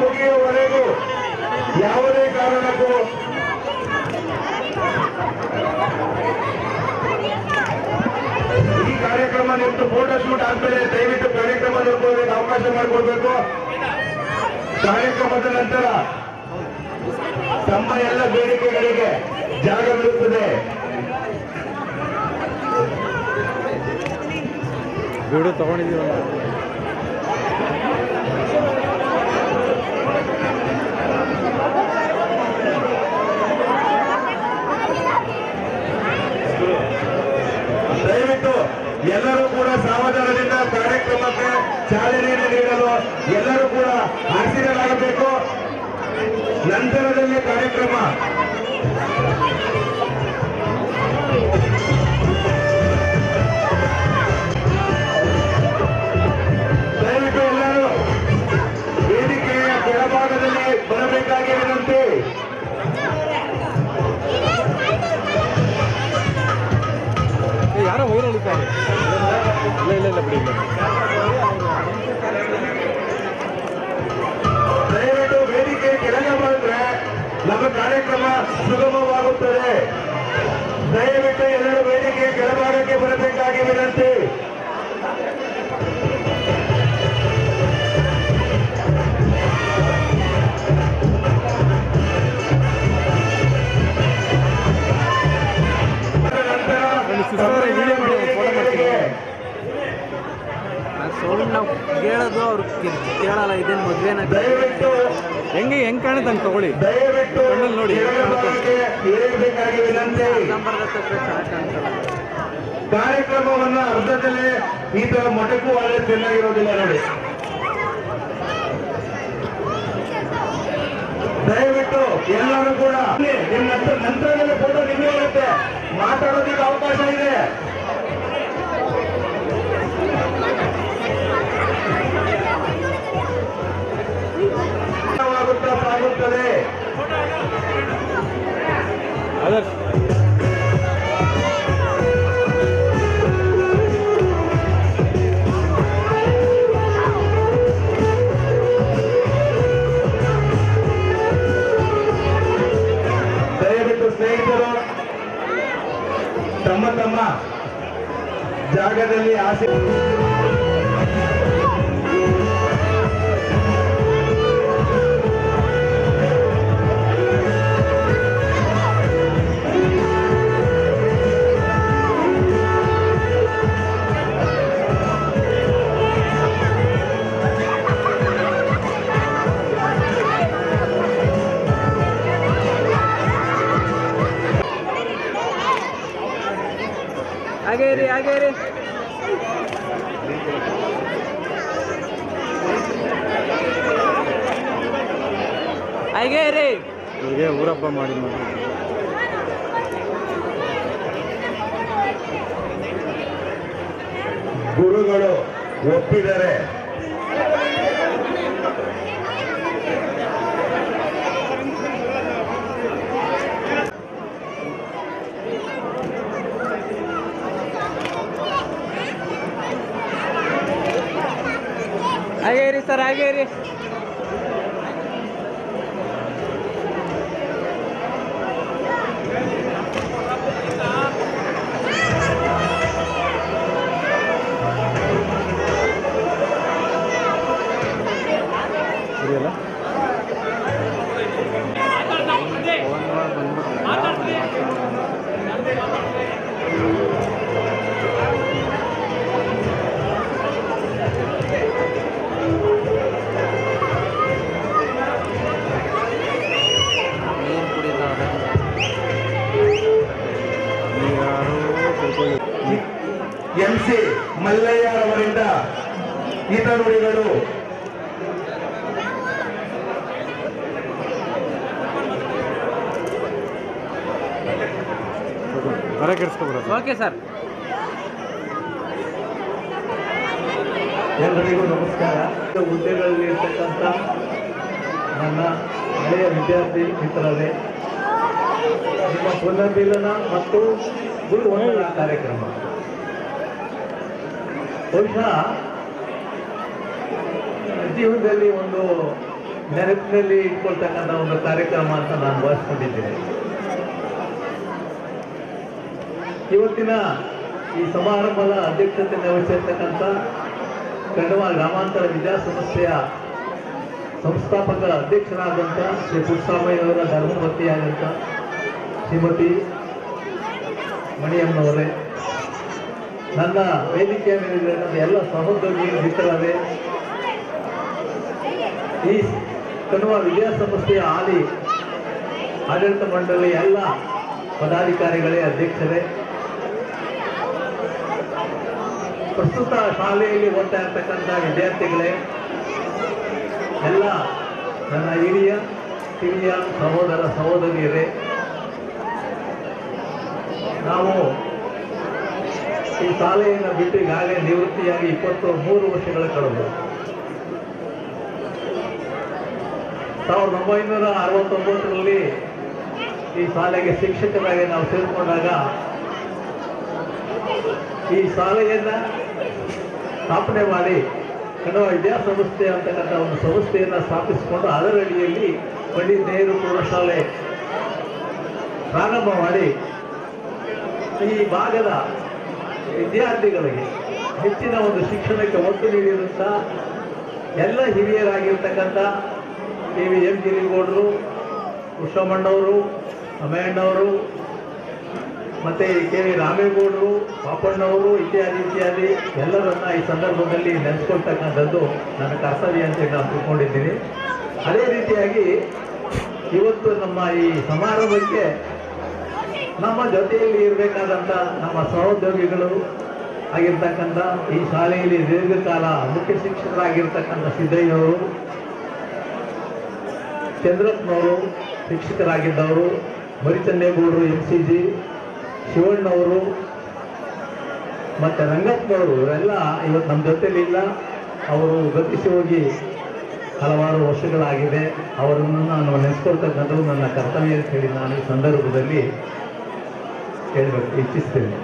ಮುಗಿಯುವವರೆಗೂ ಯಾವುದೇ ಕಾರಣಕ್ಕೂ ಈ ಕಾರ್ಯಕ್ರಮ ನಿಮ್ದು ಫೋಟೋ ಶೂಟ್ ಆದ್ಮೇಲೆ ದಯವಿಟ್ಟು ಕಾರ್ಯಕ್ರಮ ನೋಡ್ಕೊಳ್ಳೋದಕ್ಕೆ ಅವಕಾಶ ಮಾಡಿಕೊಡ್ಬೇಕು. ಕಾರ್ಯಕ್ರಮದ ನಂತರ ತಮ್ಮ ಎಲ್ಲ ಬೇಡಿಕೆಗಳಿಗೆ ಜಾಗವಿರುತ್ತದೆ. ವಿಡಿಯೋ ತಗೊಂಡಿದ್ದೀವಲ್ಲ. ದಯವಿಟ್ಟು ಎಲ್ಲರೂ ಕೂಡ ಸಾವಧಾನದಿಂದ ಕಾರ್ಯಕ್ರಮಕ್ಕೆ ಚಾಲನೆಯನ್ನು ನೀಡಲು ಎಲ್ಲರೂ ಕೂಡ ಹಾಜರಾಗಬೇಕು. ನಂತರದಲ್ಲಿ ಕಾರ್ಯಕ್ರಮ ದಯವಿಟ್ಟು ಎಲ್ಲರೂ ವೇದಿಕೆಯ ಕೆಳಭಾಗದಲ್ಲಿ ಬರಬೇಕಾಗಿ ವಿನಂತಿ. ಯಾರೋ ವೈರಲ್ ಇದ್ದಾರೆ. ಇಲ್ಲ ಬಿಡಿ. ದಯವಿಟ್ಟು ವೇದಿಕೆ ಕೆಳಗೆ ಬಂದ್ರೆ ನಮ್ಮ ಕಾರ್ಯಕ್ರಮ ಸುಗಮವಾಗುತ್ತದೆ. ದಯವಿಟ್ಟು ಎಲ್ಲರೂ ವೇದಿಕೆ ಕೆಳಭಾಗಕ್ಕೆ ಬರಬೇಕಾಗಿ ವಿನಂತಿ. ಸೌಂಡ್ ನಾವು ಕೇಳೋದು ಅವ್ರು ಕೇಳಲ್ಲ. ಇದೇನು ಮದುವೆನ ದಯವಿಟ್ಟು ಹೆಂಗೆ ಕಾಣುತ್ತೆ ಹಂಗೆ ತಗೊಳ್ಳಿ. ದಯವಿಟ್ಟು ಕಣ್ಣಲ್ಲಿ ನೋಡಿ. ಇರಬೇಕಾಗಿ ವಿನಂತಿ. ಕಾರ್ಯಕ್ರಮವನ್ನು ಅರ್ಧದಲ್ಲೇ ಈ ತರ ಮೊಟಕು ಆದರೆ ಚೆನ್ನಾಗಿರೋದಿಲ್ಲ ನೋಡಿ. ದಯವಿಟ್ಟು ಎಲ್ಲರೂ ಕೂಡ ನಿಮ್ಮ ನಂತರದಲ್ಲಿ ಫೋಟೋ ನಿಮಗೆ ಇರುತ್ತೆ. ಮಾತಾಡೋದಕ್ಕೆ ಅವಕಾಶ ಇದೆ. ಸಾಗುತ್ತದೆ. ದಯವಿಟ್ಟು ಸ್ನೇಹಿತರು ತಮ್ಮ ತಮ್ಮ ಜಾಗದಲ್ಲಿ ಆಸೆ ಹಾಗೆ ರೀ ಇವ್ರಿಗೆ ಊರಬ್ಬ ಮಾಡಿ ಗುರುಗಳು ಒಪ್ಪಿದರೆ ಹಾಗೆ ರೀ ಸರ್ ಹಾಗೆ ರೀ. ಸರಿಯಲ್ಲ MC ಮಲ್ಲಯ್ಯರವರಿಂದ ಹಿತನುಡಿಗಳು. Okay sir. ಎಲ್ಲರಿಗೂ ನಮಸ್ಕಾರ. ಹುದ್ದೆಗಳಲ್ಲಿ ಇರ್ತಕ್ಕಂಥ ನನ್ನ ಹಳೆಯ ವಿದ್ಯಾರ್ಥಿ ಮಿತ್ರರೇ, ನಿಮ್ಮ ಪುನರ್ಮಿಲನ ಮತ್ತು ಗುರುವಂದನ ಕಾರ್ಯಕ್ರಮ ಬಹುಶಃ ಜೀವನದಲ್ಲಿ ಒಂದು ನೆನಪಿನಲ್ಲಿ ಇಟ್ಕೊಳ್ತಕ್ಕಂಥ ಒಂದು ಕಾರ್ಯಕ್ರಮ ಅಂತ ನಾನು ಭಾವಿಸ್ಕೊಂಡಿದ್ದೇನೆ. ಇವತ್ತಿನ ಈ ಸಮಾರಂಭದ ಅಧ್ಯಕ್ಷತೆಯನ್ನು ವಹಿಸಿರ್ತಕ್ಕಂಥ ಕಡವ ಗ್ರಾಮಾಂತರ ವಿದ್ಯಾಸಂಸ್ಥೆಯ ಸಂಸ್ಥಾಪಕ ಅಧ್ಯಕ್ಷರಾದಂಥ ಶ್ರೀ ಪುಟ್ಟಸ್ವಾಮಿಯವರ ಧರ್ಮಪತ್ನಿಯಾದಂಥ ಶ್ರೀಮತಿ ಮಣಿಯಮ್ಮನವರೇ, ನನ್ನ ವೇದಿಕೆಯ ಮೇಲಿರ್ತಕ್ಕಂಥ ಎಲ್ಲ ಸಹೋದ್ಯೋಗಿ ಮಿತ್ರರೇ, ಈ ಕಡವ ವಿದ್ಯಾಸಂಸ್ಥೆಯ ಆಡಳಿತ ಮಂಡಳಿ ಎಲ್ಲ ಪದಾಧಿಕಾರಿಗಳೇ, ಅಧ್ಯಕ್ಷರೇ, ಪ್ರಸ್ತುತ ಶಾಲೆಯಲ್ಲಿ ಓದ್ತಾ ಇರ್ತಕ್ಕಂಥ ವಿದ್ಯಾರ್ಥಿಗಳೇ, ಎಲ್ಲ ನನ್ನ ಹಿರಿಯ ಸಹೋದರ ಸಹೋದರಿಯರೇ, ನಾವು ಈ ಶಾಲೆಯನ್ನು ಬಿಟ್ಟು ಈಗಾಗಲೇ ನಿವೃತ್ತಿಯಾಗಿ 23 ವರ್ಷಗಳ ಕಳೆದು 1969ರಲ್ಲಿ ಈ ಶಾಲೆಗೆ ಶಿಕ್ಷಕರಾಗಿ ನಾವು ಸೇರಿಕೊಂಡಾಗ ಈ ಶಾಲೆಯನ್ನ ಸ್ಥಾಪನೆ ಮಾಡಿ ಕನ್ನಡ ವಿದ್ಯಾಸಂಸ್ಥೆ ಅಂತಕ್ಕಂಥ ಒಂದು ಸಂಸ್ಥೆಯನ್ನು ಸ್ಥಾಪಿಸಿಕೊಂಡು ಅದರ ಅಡಿಯಲ್ಲಿ ಪಂಡಿತ್ ನೆಹರು ಪ್ರೌಢಶಾಲೆ ಪ್ರಾರಂಭ ಮಾಡಿ ಈ ಭಾಗದ ವಿದ್ಯಾರ್ಥಿಗಳಿಗೆ ಹೆಚ್ಚಿನ ಒಂದು ಶಿಕ್ಷಣಕ್ಕೆ ಒತ್ತು ನೀಡಿರುವಂಥ ಎಲ್ಲ ಹಿರಿಯರಾಗಿರ್ತಕ್ಕಂಥ ಎಂ ಗಿರಿಗೌಡರು, ಕೃಷ್ಣಮ್ಮಣ್ಣವರು, ಅಮ್ಮಣ್ಣವರು, ಮತ್ತು ವಿ ರಾಮೇಗೌಡರು, ಪಾಪಣ್ಣವರು ಇತ್ಯಾದಿ ಎಲ್ಲರನ್ನ ಈ ಸಂದರ್ಭದಲ್ಲಿ ನೆನೆಸ್ಕೊಳ್ತಕ್ಕಂಥದ್ದು ನನ್ನ ಕರ್ತವ್ಯ ಅಂತ ನಾನು ತಿಳ್ಕೊಂಡಿದ್ದೀನಿ. ಅದೇ ರೀತಿಯಾಗಿ ಇವತ್ತು ನಮ್ಮ ಈ ಸಮಾರಂಭಕ್ಕೆ ನಮ್ಮ ಜೊತೆಯಲ್ಲಿ ಇರಬೇಕಾದಂಥ ನಮ್ಮ ಸಹೋದ್ಯೋಗಿಗಳು ಆಗಿರ್ತಕ್ಕಂಥ ಈ ಶಾಲೆಯಲ್ಲಿ ದೀರ್ಘಕಾಲ ಮುಖ್ಯ ಶಿಕ್ಷಕರಾಗಿರ್ತಕ್ಕಂಥ ಸಿದ್ದಯ್ಯನವರು, ಚಂದ್ರಪ್ಪನವರು ಶಿಕ್ಷಕರಾಗಿದ್ದವರು, ಮರಿಚನ್ನೇಗೌಡರು MCG, ಶಿವಣ್ಣವರು ಮತ್ತು ರಂಗಪ್ಪನವರು, ಇವರೆಲ್ಲ ಇವತ್ತು ನಮ್ಮ ಜೊತೆಲಿ ಇಲ್ಲ. ಅವರು ಗತಿಸಿ ಹೋಗಿ ಹಲವಾರು ವರ್ಷಗಳಾಗಿದೆ. ಅವರನ್ನು ನಾನು ನೆನೆಸ್ಕೊಳ್ತಕ್ಕಂಥದ್ದು ನನ್ನ ಕರ್ತವ್ಯ ಅಂತ ಹೇಳಿ ನಾನು ಈ ಸಂದರ್ಭದಲ್ಲಿ ಹೇಳಬೇಕು ಇಚ್ಛಿಸ್ತೇನೆ.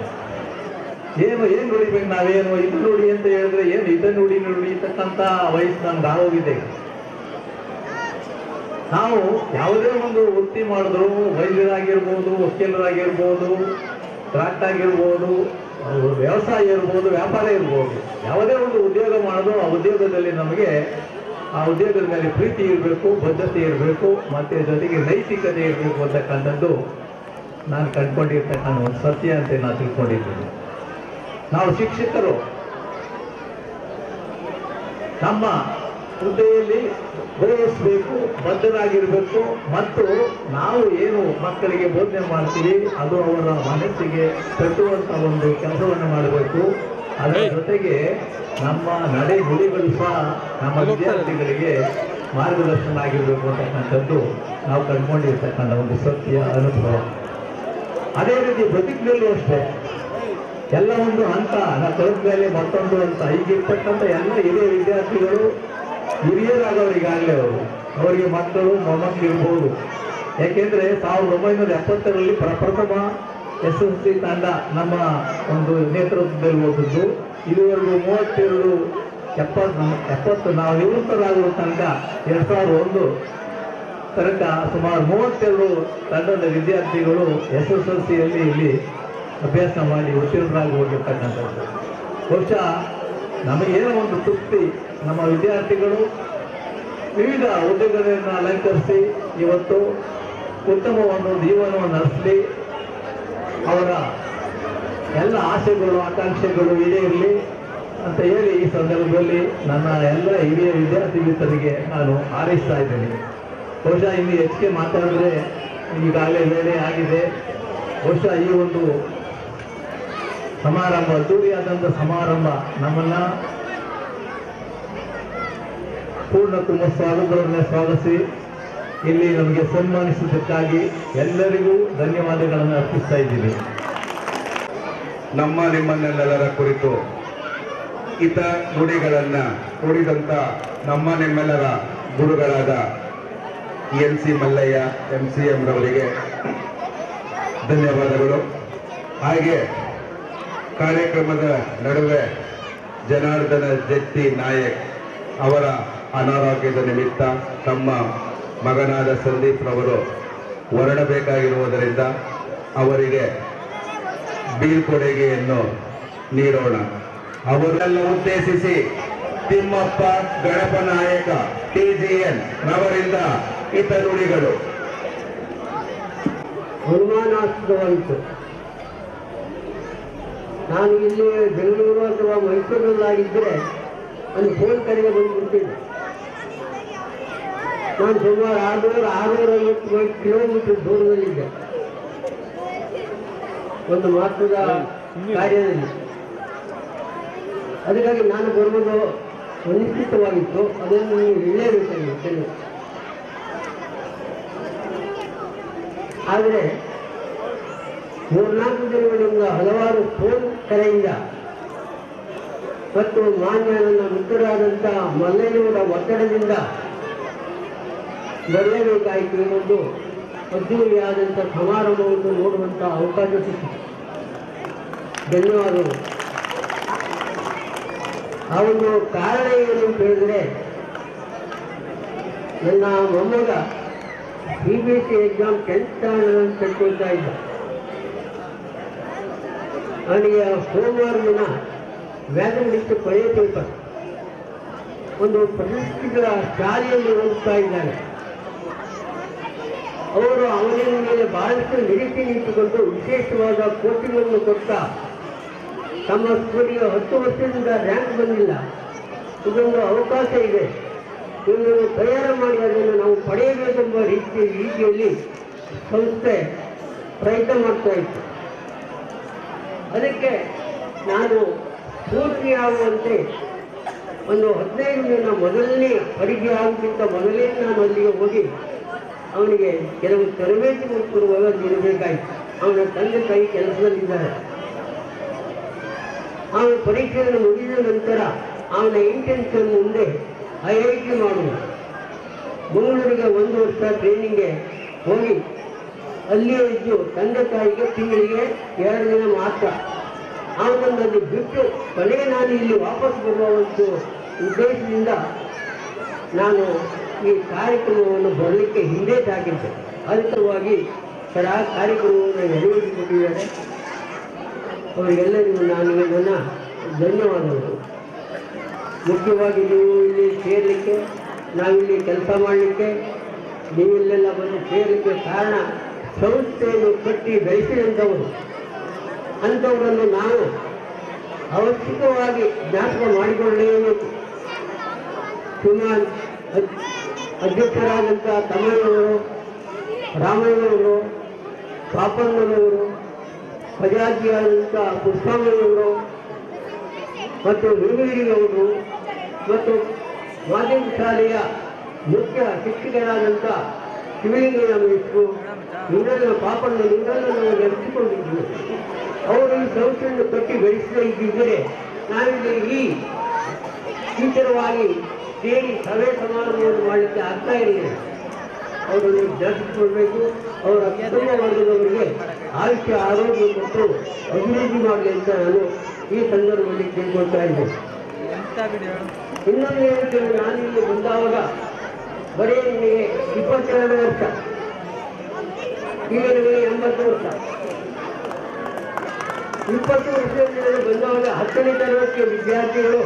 ಏನು ನುಡಿಬೇಕು, ನಾವೇನು ಇದು ನುಡಿ ಅಂತ ಹೇಳಿದ್ರೆ ಏನು ಇದನ್ನು ನುಡಿತಕ್ಕಂಥ ವಯಸ್ಸು ನಮ್ಗೆ ಆಗೋಗಿದೆ. ನಾವು ಯಾವುದೇ ಒಂದು ವೃತ್ತಿ ಮಾಡಿದ್ರು, ವೈದ್ಯರಾಗಿರ್ಬೋದು, ವಕೀಲರಾಗಿರ್ಬೋದು, ಡಾಕ್ಟರ್ ಆಗಿರ್ಬೋದು, ವ್ಯವಸಾಯ ಇರ್ಬೋದು, ವ್ಯಾಪಾರ ಇರ್ಬೋದು, ಯಾವುದೇ ಒಂದು ಉದ್ಯೋಗ ಮಾಡೋದು ಆ ಉದ್ಯೋಗದಲ್ಲಿ ನಮಗೆ ಆ ಉದ್ಯೋಗದ ಮೇಲೆ ಪ್ರೀತಿ ಇರಬೇಕು, ಬದ್ಧತೆ ಇರಬೇಕು, ಮತ್ತು ಜೊತೆಗೆ ನೈತಿಕತೆ ಇರಬೇಕು ಅಂತಕ್ಕಂಥದ್ದು ನಾನು ಕಂಡುಕೊಂಡಿರ್ತಕ್ಕಂಥ ಒಂದು ಸತ್ಯ ಅಂತ ನಾನು ತಿಳ್ಕೊಂಡಿದ್ದೀನಿ. ನಾವು ಶಿಕ್ಷಕರು ನಮ್ಮ ಹುದ್ದೆಯಲ್ಲಿ ಗೌರವಿಸಬೇಕು, ಬದ್ಧರಾಗಿರಬೇಕು, ಮತ್ತು ನಾವು ಏನು ಮಕ್ಕಳಿಗೆ ಬೋಧನೆ ಮಾಡ್ತೀವಿ ಅದು ಅವರ ಮನಸ್ಸಿಗೆ ತಟ್ಟುವಂಥ ಒಂದು ಕೆಲಸವನ್ನು ಮಾಡಬೇಕು. ಅದರ ಜೊತೆಗೆ ನಮ್ಮ ನಡೆ ನುಡಿಗಳು ಸಹ ನಮ್ಮ ವಿದ್ಯಾರ್ಥಿಗಳಿಗೆ ಮಾರ್ಗದರ್ಶನ ಆಗಿರಬೇಕು ಅಂತಕ್ಕಂಥದ್ದು ನಾವು ಕಂಡುಕೊಂಡಿರ್ತಕ್ಕಂಥ ಒಂದು ಸತ್ಯ ಅನುಭವ. ಅದೇ ರೀತಿ ಬದುಕಿನಲ್ಲೂ ಅಷ್ಟೇ ಎಲ್ಲ ಒಂದು ಹಂತ ನಾವು ಕಳೆದ ಮೇಲೆ ಮತ್ತೊಂದು ಹಂತ. ಈಗಿರ್ತಕ್ಕಂಥ ಎಲ್ಲ ಹಿರಿಯ ವಿದ್ಯಾರ್ಥಿಗಳು ಹಿರಿಯರಾಗವರಿಗಾಗಲೇ ಅವರಿಗೆ ಮಕ್ಕಳು ಮೊಮ್ಮಕ್ಕಳು ಇರ್ಬೋದು. ಯಾಕೆಂದರೆ 1970ರಲ್ಲಿ ಪ್ರಪ್ರಥಮ SSLC ತಂಡ ನಮ್ಮ ಒಂದು ನೇತೃತ್ವದಲ್ಲಿ ಹೋಗಿದ್ದು. ಇದುವರೆಗೂ 70 ನಾವು ನಿವೃತ್ತರಾಗುವ ತನಕ 2001 ತನಕ ಸುಮಾರು 32 ತಂಡದ ವಿದ್ಯಾರ್ಥಿಗಳು SSLCಯಲ್ಲಿ ಇಲ್ಲಿ ಅಭ್ಯಾಸ ಮಾಡಿ ಉತ್ತೀರ್ಣರಾಗಿ ಹೋಗಿರ್ತಕ್ಕಂಥದ್ದು. ಬಹುಶಃ ನಮಗೇನೋ ಒಂದು ತೃಪ್ತಿ, ನಮ್ಮ ವಿದ್ಯಾರ್ಥಿಗಳು ವಿವಿಧ ಹುದ್ದೆಗಳನ್ನು ಅಲಂಕರಿಸಿ ಇವತ್ತು ಉತ್ತಮ ಒಂದು ಜೀವನವನ್ನು ನಡೆಸಲಿ, ಅವರ ಎಲ್ಲ ಆಸೆಗಳು ಆಕಾಂಕ್ಷೆಗಳು ಈಡೇರಲಿ ಅಂತ ಹೇಳಿ ಈ ಸಂದರ್ಭದಲ್ಲಿ ನನ್ನ ಎಲ್ಲ ಹಿರಿಯ ವಿದ್ಯಾರ್ಥಿ ಮಿತ್ರರಿಗೆ ನಾನು ಹಾರೈಸ್ತಾ ಇದ್ದೀನಿ. ಬಹುಶಃ ಇನ್ನು ಹೆಚ್ಚಿಗೆ ಮಾತಾಡಿದ್ರೆ ಈಗಾಗಲೇ ವೇಳೆ ಆಗಿದೆ. ಬಹುಶಃ ಈ ಒಂದು ಸಮಾರಂಭ, ಅದ್ದೂರಿಯಾದಂಥ ಸಮಾರಂಭ ನಮ್ಮನ್ನ ಪೂರ್ಣ ತುಂಬ ಸ್ವಾಗತಗಳನ್ನೇ ಸ್ವಾಗತಿಸಿ ಇಲ್ಲಿ ನಮಗೆ ಸನ್ಮಾನಿಸಿದ್ದಕ್ಕಾಗಿ ಎಲ್ಲರಿಗೂ ಧನ್ಯವಾದಗಳನ್ನು ಅರ್ಪಿಸ್ತಾ ಇದ್ದೀವಿ. ನಮ್ಮ ನಿಮ್ಮನ್ನೆಲ್ಲರ ಕುರಿತು ಹಿತ ನುಡಿಗಳನ್ನ ನುಡಿದಂಥ ನಮ್ಮ ನಿಮ್ಮೆಲ್ಲರ ಗುರುಗಳಾದ NC ಮಲ್ಲಯ್ಯ MCM ರವರಿಗೆ ಧನ್ಯವಾದಗಳು. ಹಾಗೆ ಕಾರ್ಯಕ್ರಮದ ನಡುವೆ ಜನಾರ್ದನ ಜಟ್ಟಿ ನಾಯಕ್ ಅವರ ಅನಾರೋಗ್ಯದ ನಿಮಿತ್ತ ತಮ್ಮ ಮಗನಾದ ಸಂದೀಪ್ ರವರು ಹೊರಡಬೇಕಾಗಿರುವುದರಿಂದ ಅವರಿಗೆ ಬೀಳ್ಕೊಡುಗೆಯನ್ನು ನೀಡೋಣ. ಅವರೆಲ್ಲ ಉದ್ದೇಶಿಸಿ ತಿಮ್ಮಪ್ಪ ಗಣಪನಾಯಕ TGN ರವರಿಂದ ಹಿತನುಡಿಗಳು. ಅನುಮಾನಾಸ್ಪದವಾಯಿತು. ನಾನು ಇಲ್ಲಿ ಬೆಂಗಳೂರು ಅಥವಾ ಮೈಸೂರಿನಲ್ಲಾಗಿದ್ದರೆ ಒಂದು ಫೋನ್ ಕರೆಗೆ ಬಂದುಬಿಡ್ತೀನಿ. ನಾನು ಸುಮಾರು 650 ಕಿಲೋಮೀಟರ್ ದೂರದಲ್ಲಿದ್ದೆ ಒಂದು ಮಹತ್ವದ ಕಾರ್ಯದಲ್ಲಿ. ಅದಕ್ಕಾಗಿ ನಾನು ಬರುವುದು ಅನಿಶ್ಚಿತವಾಗಿತ್ತು. ಅದನ್ನು ನೀವು ಹೇಳಲೇಬೇಕಾಗಿತ್ತು. ಆದರೆ 3-4 ದಿನಗಳಿಂದ ಹಲವಾರು ಫೋನ್ ಕರೆಯಿಂದ ಮತ್ತು ಮಾನ್ಯ ನನ್ನ ಮಿತ್ರರಾದಂಥ ಮಲ್ಲಯ್ಯನವರ ಒತ್ತಡದಿಂದ ಬರಲೇಬೇಕಾಯಿತು. ಇನ್ನೊಂದು ಅದ್ದೂರಿಯಾದಂಥ ಸಮಾರಂಭವನ್ನು ನೋಡುವಂಥ ಅವಕಾಶ ಸಿಕ್ಕಿತು. ಧನ್ಯವಾದಗಳು. ಆ ಒಂದು ಕಾರಣ ಏನು ಕೇಳಿದರೆ, ನನ್ನ ಮೊಮ್ಮಗ CBSE ಎಕ್ಸಾಮ್ 10th ಸ್ಟ್ಯಾಂಡರ್ಡ್ ತೆಗೆದುಕೊಳ್ತಾ ಇದ್ದ. ಅವನಿಗೆ ಸೋಮವಾರ ದಿನ ಮ್ಯಾಥಮೆಟಿಕ್ಸ್ ಪಡೆಯ ಪೇಪರ್ ಒಂದು ಪ್ರತಿಷ್ಠಿತ ಶಾಲೆಯಲ್ಲಿ ಓದುತ್ತಾ ಇದ್ದಾನೆ. ಅವರು ಅವನ ಮೇಲೆ ಬಹಳಷ್ಟು ನಿರೀಕ್ಷೆ ಇಟ್ಟುಕೊಂಡು ವಿಶೇಷವಾದ ಕೋಚಿಂಗ್ ಅನ್ನು ಕೊಡ್ತಾ ತಮ್ಮ ಸ್ಕೂಲಿಗೆ 10 ವರ್ಷದಿಂದ ರ್ಯಾಂಕ್ ಬಂದಿಲ್ಲ. ಇದೊಂದು ಅವಕಾಶ ಇದೆ, ಇದನ್ನು ತಯಾರು ಮಾಡಿ ಅದನ್ನು ನಾವು ಪಡೆಯಬೇಕೆಂಬ ರೀತಿಯಲ್ಲಿ ಸಂಸ್ಥೆ ಪ್ರಯತ್ನ ಮಾಡ್ತಾ ಇತ್ತು. ಅದಕ್ಕೆ ನಾನು ಪೂರ್ತಿಯಾಗುವಂತೆ ಒಂದು 15 ದಿನ ಮೊದಲನೇ ಪರೀಕ್ಷೆ ಆಗೋಕ್ಕಿಂತ ಮೊದಲೇ ನಾನು ಅಲ್ಲಿಗೆ ಹೋಗಿ ಅವನಿಗೆ ಕೆಲವು ತರಬೇತಿ ಕೊಡುವಾಗ ನೀಡಬೇಕಾಯಿತು. ಅವನ ತಂದೆ ತಾಯಿ ಕೆಲಸದಲ್ಲಿದ್ದಾರೆ. ಅವನ ಪರೀಕ್ಷೆಯನ್ನು ಮುಗಿದ ನಂತರ ಅವನ ಇಂಟೆನ್ಷನ್ ಮುಂದೆ IIT ಮಾಡುವುದು. ಮಂಗಳೂರಿಗೆ 1 ವರ್ಷ ಟ್ರೈನಿಂಗ್ಗೆ ಹೋಗಿ ಅಲ್ಲಿಯೇ ಇದ್ದು ತಂದೆ ತಾಯಿಗೆ ತಿಂಗಳಿಗೆ 2 ದಿನ ಮಾತ್ರ ಅವನನ್ನು ಬಿಟ್ಟು ಕೊನೆಗೆ ನಾನು ಇಲ್ಲಿ ವಾಪಸ್ ಬರುವ ಒಂದು ಉದ್ದೇಶದಿಂದ ನಾನು ಈ ಕಾರ್ಯಕ್ರಮವನ್ನು ಬರಲಿಕ್ಕೆ ಹಿಂದೆ ಸಾಗಿದ್ದೆ. ಅದಕ್ಕಾಗಿ ಕಾರ್ಯಕ್ರಮವನ್ನು ನೆರವೇರಿಸಿಕೊಟ್ಟಿದ್ದಾರೆ. ಅವರಿಗೆಲ್ಲರಿಗೂ ನಾನು ನನ್ನ ಧನ್ಯವಾದಗಳು. ಮುಖ್ಯವಾಗಿ ನೀವು ಇಲ್ಲಿ ಸೇರಲಿಕ್ಕೆ, ನಾವಿಲ್ಲಿ ಕೆಲಸ ಮಾಡಲಿಕ್ಕೆ, ನೀವಿಲ್ಲೆಲ್ಲ ಬಂದು ಸೇರಲಿಕ್ಕೆ ಕಾರಣ ಸಂಸ್ಥೆಯನ್ನು ಕಟ್ಟಿ ಬೆಳೆಸಿದಂಥವರು. ಅಂಥವರನ್ನು ನಾವು ಅವಶ್ಯಕವಾಗಿ ಜ್ಞಾಪಕ ಮಾಡಿಕೊಳ್ಳಲೇಬೇಕು. ಸುಮಾರು ಅಧ್ಯಕ್ಷರಾದಂಥ ತಮ್ಮಯ್ಯನವರು, ರಾಮಯ್ಯನವರು, ಪಾಪಣ್ಣನವರು, ಪಜಾಜಿಯಾದಂಥ ಪುಷ್ಪಮ್ಮನವರು ಮತ್ತು ವೀರವೀರಿಯವರು ಮತ್ತು ಮಾಧ್ಯಮಿಕ ಶಾಲೆಯ ಮುಖ್ಯ ಶಿಕ್ಷಕರಾದಂಥ ಶಿವಲಿಂಗಯ್ಯ ಮೇಷ್ಟ್ರು, ಇವರೆಲ್ಲ ಪಾಪಣ್ಣ ಇವರೆಲ್ಲ ನಾವು ನಡೆಸಿಕೊಂಡಿದ್ದೀವಿ. ಅವರು ಈ ಸಂಸ್ಥೆಯನ್ನು ಕಟ್ಟಿ ಬೆಳೆಸದೇ ಇದ್ದಿದ್ದರೆ ನಾವಿಲ್ಲಿ ಈ ಟೀಚರವಾಗಿ ಸೇರಿ ಸಭೆ ಸಮಾರಂಭವನ್ನು ಮಾಡಲಿಕ್ಕೆ ಆಗ್ತಾ ಇರಲಿಲ್ಲ. ಅವರನ್ನು ಜಾಸ್ತಿಕೊಳ್ಬೇಕು. ಅವರ ಕುಟುಂಬ ವರ್ಗದವರಿಗೆ ಆಯುಷ್ಯ, ಆರೋಗ್ಯ ಮತ್ತು ಅಭಿವೃದ್ಧಿ ಮಾಡಲಿ ಅಂತ ನಾನು ಈ ಸಂದರ್ಭದಲ್ಲಿ ಕೇಳ್ಕೊಳ್ತಾ ಇದ್ದೇನೆ. ಇನ್ನೊಂದು ಹೇಳ್ತೇನೆ, ನಾನು ಇಲ್ಲಿ ಬಂದಾಗ ಬರೀ ನಿಮಗೆ 22 ವರ್ಷ, ಈಗ ನಿಮಗೆ 80 ವರ್ಷ. 20 ವರ್ಷದಿಂದ ಬಂದವಾಗ 10ನೇ ತರಗತಿಯ ವಿದ್ಯಾರ್ಥಿಗಳು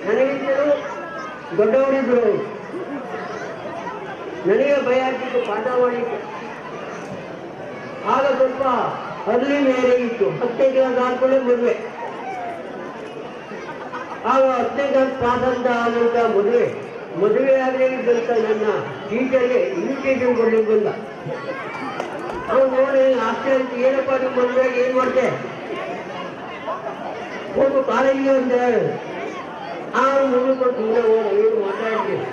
ನನಗಿಂತಲೂ ದೊಡ್ಡವರಿದ್ದರು. ನನಗೆ ಭಯ ಆಗ್ತಿತ್ತು ಪಾಠ ಮಾಡಲಿಕ್ಕೆ. ಆಗ ಸ್ವಲ್ಪ ಅರ್ಲಿ ಮ್ಯಾರೇಜ್ ಇತ್ತು. 10ನೇ ಕ್ಲಾಸ್ ಆದ್ಮೇಲೆ ಮದುವೆ. ಆಗ 10ನೇ ಕ್ಲಾಸ್ ಪಾಸ್ ಅಂತ ಆದಂಥ ಮದುವೆ ಆಗಲೇ ಇದ್ದಂಥ ನನ್ನ ಟೀಚರ್ಗೆ ಇನ್ವಿಟೇಷನ್ ಕೊಡ್ಲಿಕ್ಕೆ ಬಂದ. ಅವ್ನು ನೋಡಿ ಆಶ್ಚರ್ಯ, ಏನಪ್ಪ ನಿಮ್ಮ ಮದುವೆಗೆ ಏನು ಮಾಡ್ತೆ, ಹೋಗು ಕಾಲೇಜಿಗೆ ಅಂತ ಹೇಳಿ ಮುಗಿಕೊಂಡು ಸುಮ್ಮನೆ ಹೋದ. ಏನು ಮಾತಾಡ್ತೀನಿ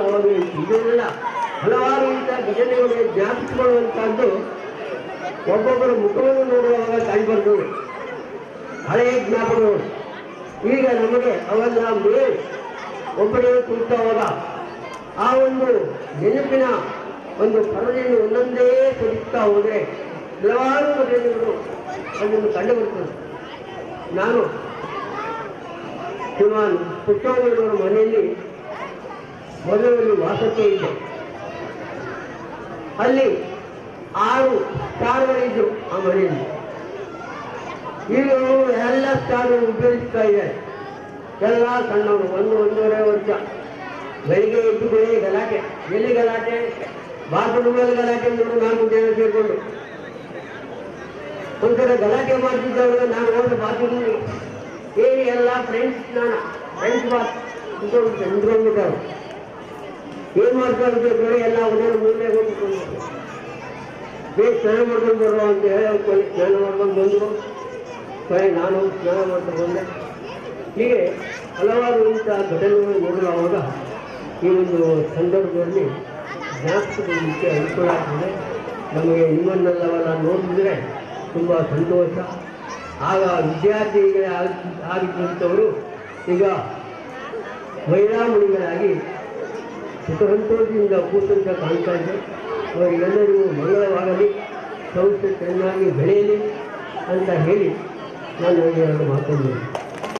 ಅವಾಗ ಇದೆಲ್ಲ ಹಲವಾರು ಇಂಥ ಘಟನೆಗಳು ಜ್ಞಾಪಿಸಿಕೊಳ್ಳುವಂಥದ್ದು ಒಬ್ಬೊಬ್ಬರ ಮುಖವನ್ನು ನೋಡುವಾಗ ಕಂಡುಬರ್ತದೆ. ಹಳೆಯ ಜ್ಞಾಪಕಗಳು ಈಗ ನಮಗೆ ಅವೆಲ್ಲ ಮೇಲೆ ಒಬ್ಬರೇ ಕುಳಿತವಾಗ ಆ ಒಂದು ನೆನಪಿನ ಒಂದು ಪರದೆಯನ್ನು ಒಂದೊಂದೇ ಸರಿಸ್ತಾ ಹೋದರೆ ಹಲವಾರು ಘಟನೆಗಳು ಅದನ್ನು ಕಂಡುಬರ್ತದೆ. ನಾನು ಶ್ರೀಮಾನ್ ಪುಟ್ಟಣ್ಣನವರ ಮನೆಯಲ್ಲಿ ಮೊದಲಲ್ಲಿ ವಾಸಕ್ಕೆ ಇದೆ. ಅಲ್ಲಿ 6 ಸ್ಟಾರ್ಗಳಿದ್ರು ಆ ಮನೆಯಲ್ಲಿ. ಈಗ ಎಲ್ಲ ಸ್ಟಾರ್ ಉಪಯೋಗಿಸ್ತಾ ಇದ್ದಾರೆ. ಎಲ್ಲ ಸಣ್ಣವರು 1-1.5 ವರ್ಷ. ಬೆಳಿಗ್ಗೆ ಎದ್ದು ಬೆಳಿಗ್ಗೆ ಗಲಾಟೆ. ಎಲ್ಲಿ ಗಲಾಟೆ? ಬಾತ್ರೂಮಲ್ಲಿ ಗಲಾಟೆ. 3-4 ಜನ ಸೇರಿಕೊಂಡು ಒಂಥರ ಗಲಾಟೆ ಮಾಡ್ತಿದ್ದವರು. ನಾನು ಹೋದ ಬಾತ್ರೂಮ್ಗೆ ಏನಿ ಎಲ್ಲ ಫ್ರೆಂಡ್ಸ್ ಬಾತ್ ನಿಂತ್ಕೊಂಡ್ಬಿಟ್ಟವ್ರು. ಏನು ಮಾಡ್ಕೊಂಡು ಬೆಳೆ ಎಲ್ಲ ಒಂದೊಂದು ಮುಂದೆ ಹೋಗ್ಕೊಂಡು ಬೇಗ ಸ್ನಾನ ಮಾಡ್ಕೊಂಡು ಬರುವ ಅಂತ ಹೇಳಿ ಸ್ನಾನ ಮಾಡ್ಕೊಂಡು ಬಂದರು. ನಾನು ಸ್ನಾನ ಮಾಡ್ಕೊಂಡು ಬಂದೆ. ಹೀಗೆ ಹಲವಾರು ಇಂಥ ಘಟನೆಗಳು ನೋಡುವಾಗ ಈ ಒಂದು ಸಂದರ್ಭದಲ್ಲಿ ಜ್ಞಾಪಕಕ್ಕೆ ಅನುಕೂಲ ಆಗ್ತದೆ. ನಮಗೆ ನಿಮ್ಮನ್ನೆಲ್ಲವೆಲ್ಲ ನೋಡಿದ್ರೆ ತುಂಬ ಸಂತೋಷ. ಆಗ ವಿದ್ಯಾರ್ಥಿಗಳೇ ಆಗಿದ್ದಂಥವರು ಈಗ ವೈರಾಮಣಿಗಳಾಗಿ ಸುಖಸಂತೋಷದಿಂದ ಕೂತಂತ ಕಾಣ್ತಾ ಇದೆ. ಅವರಿಗೆಲ್ಲರಿಗೂ ಮಂಗಳವಾಗಲಿ, ಸಂಸ್ಥೆ ಚೆನ್ನಾಗಿ ಬೆಳೆಯಲಿ ಅಂತ ಹೇಳಿ ನಾನು ಎರಡು ಮಾತನ್ನು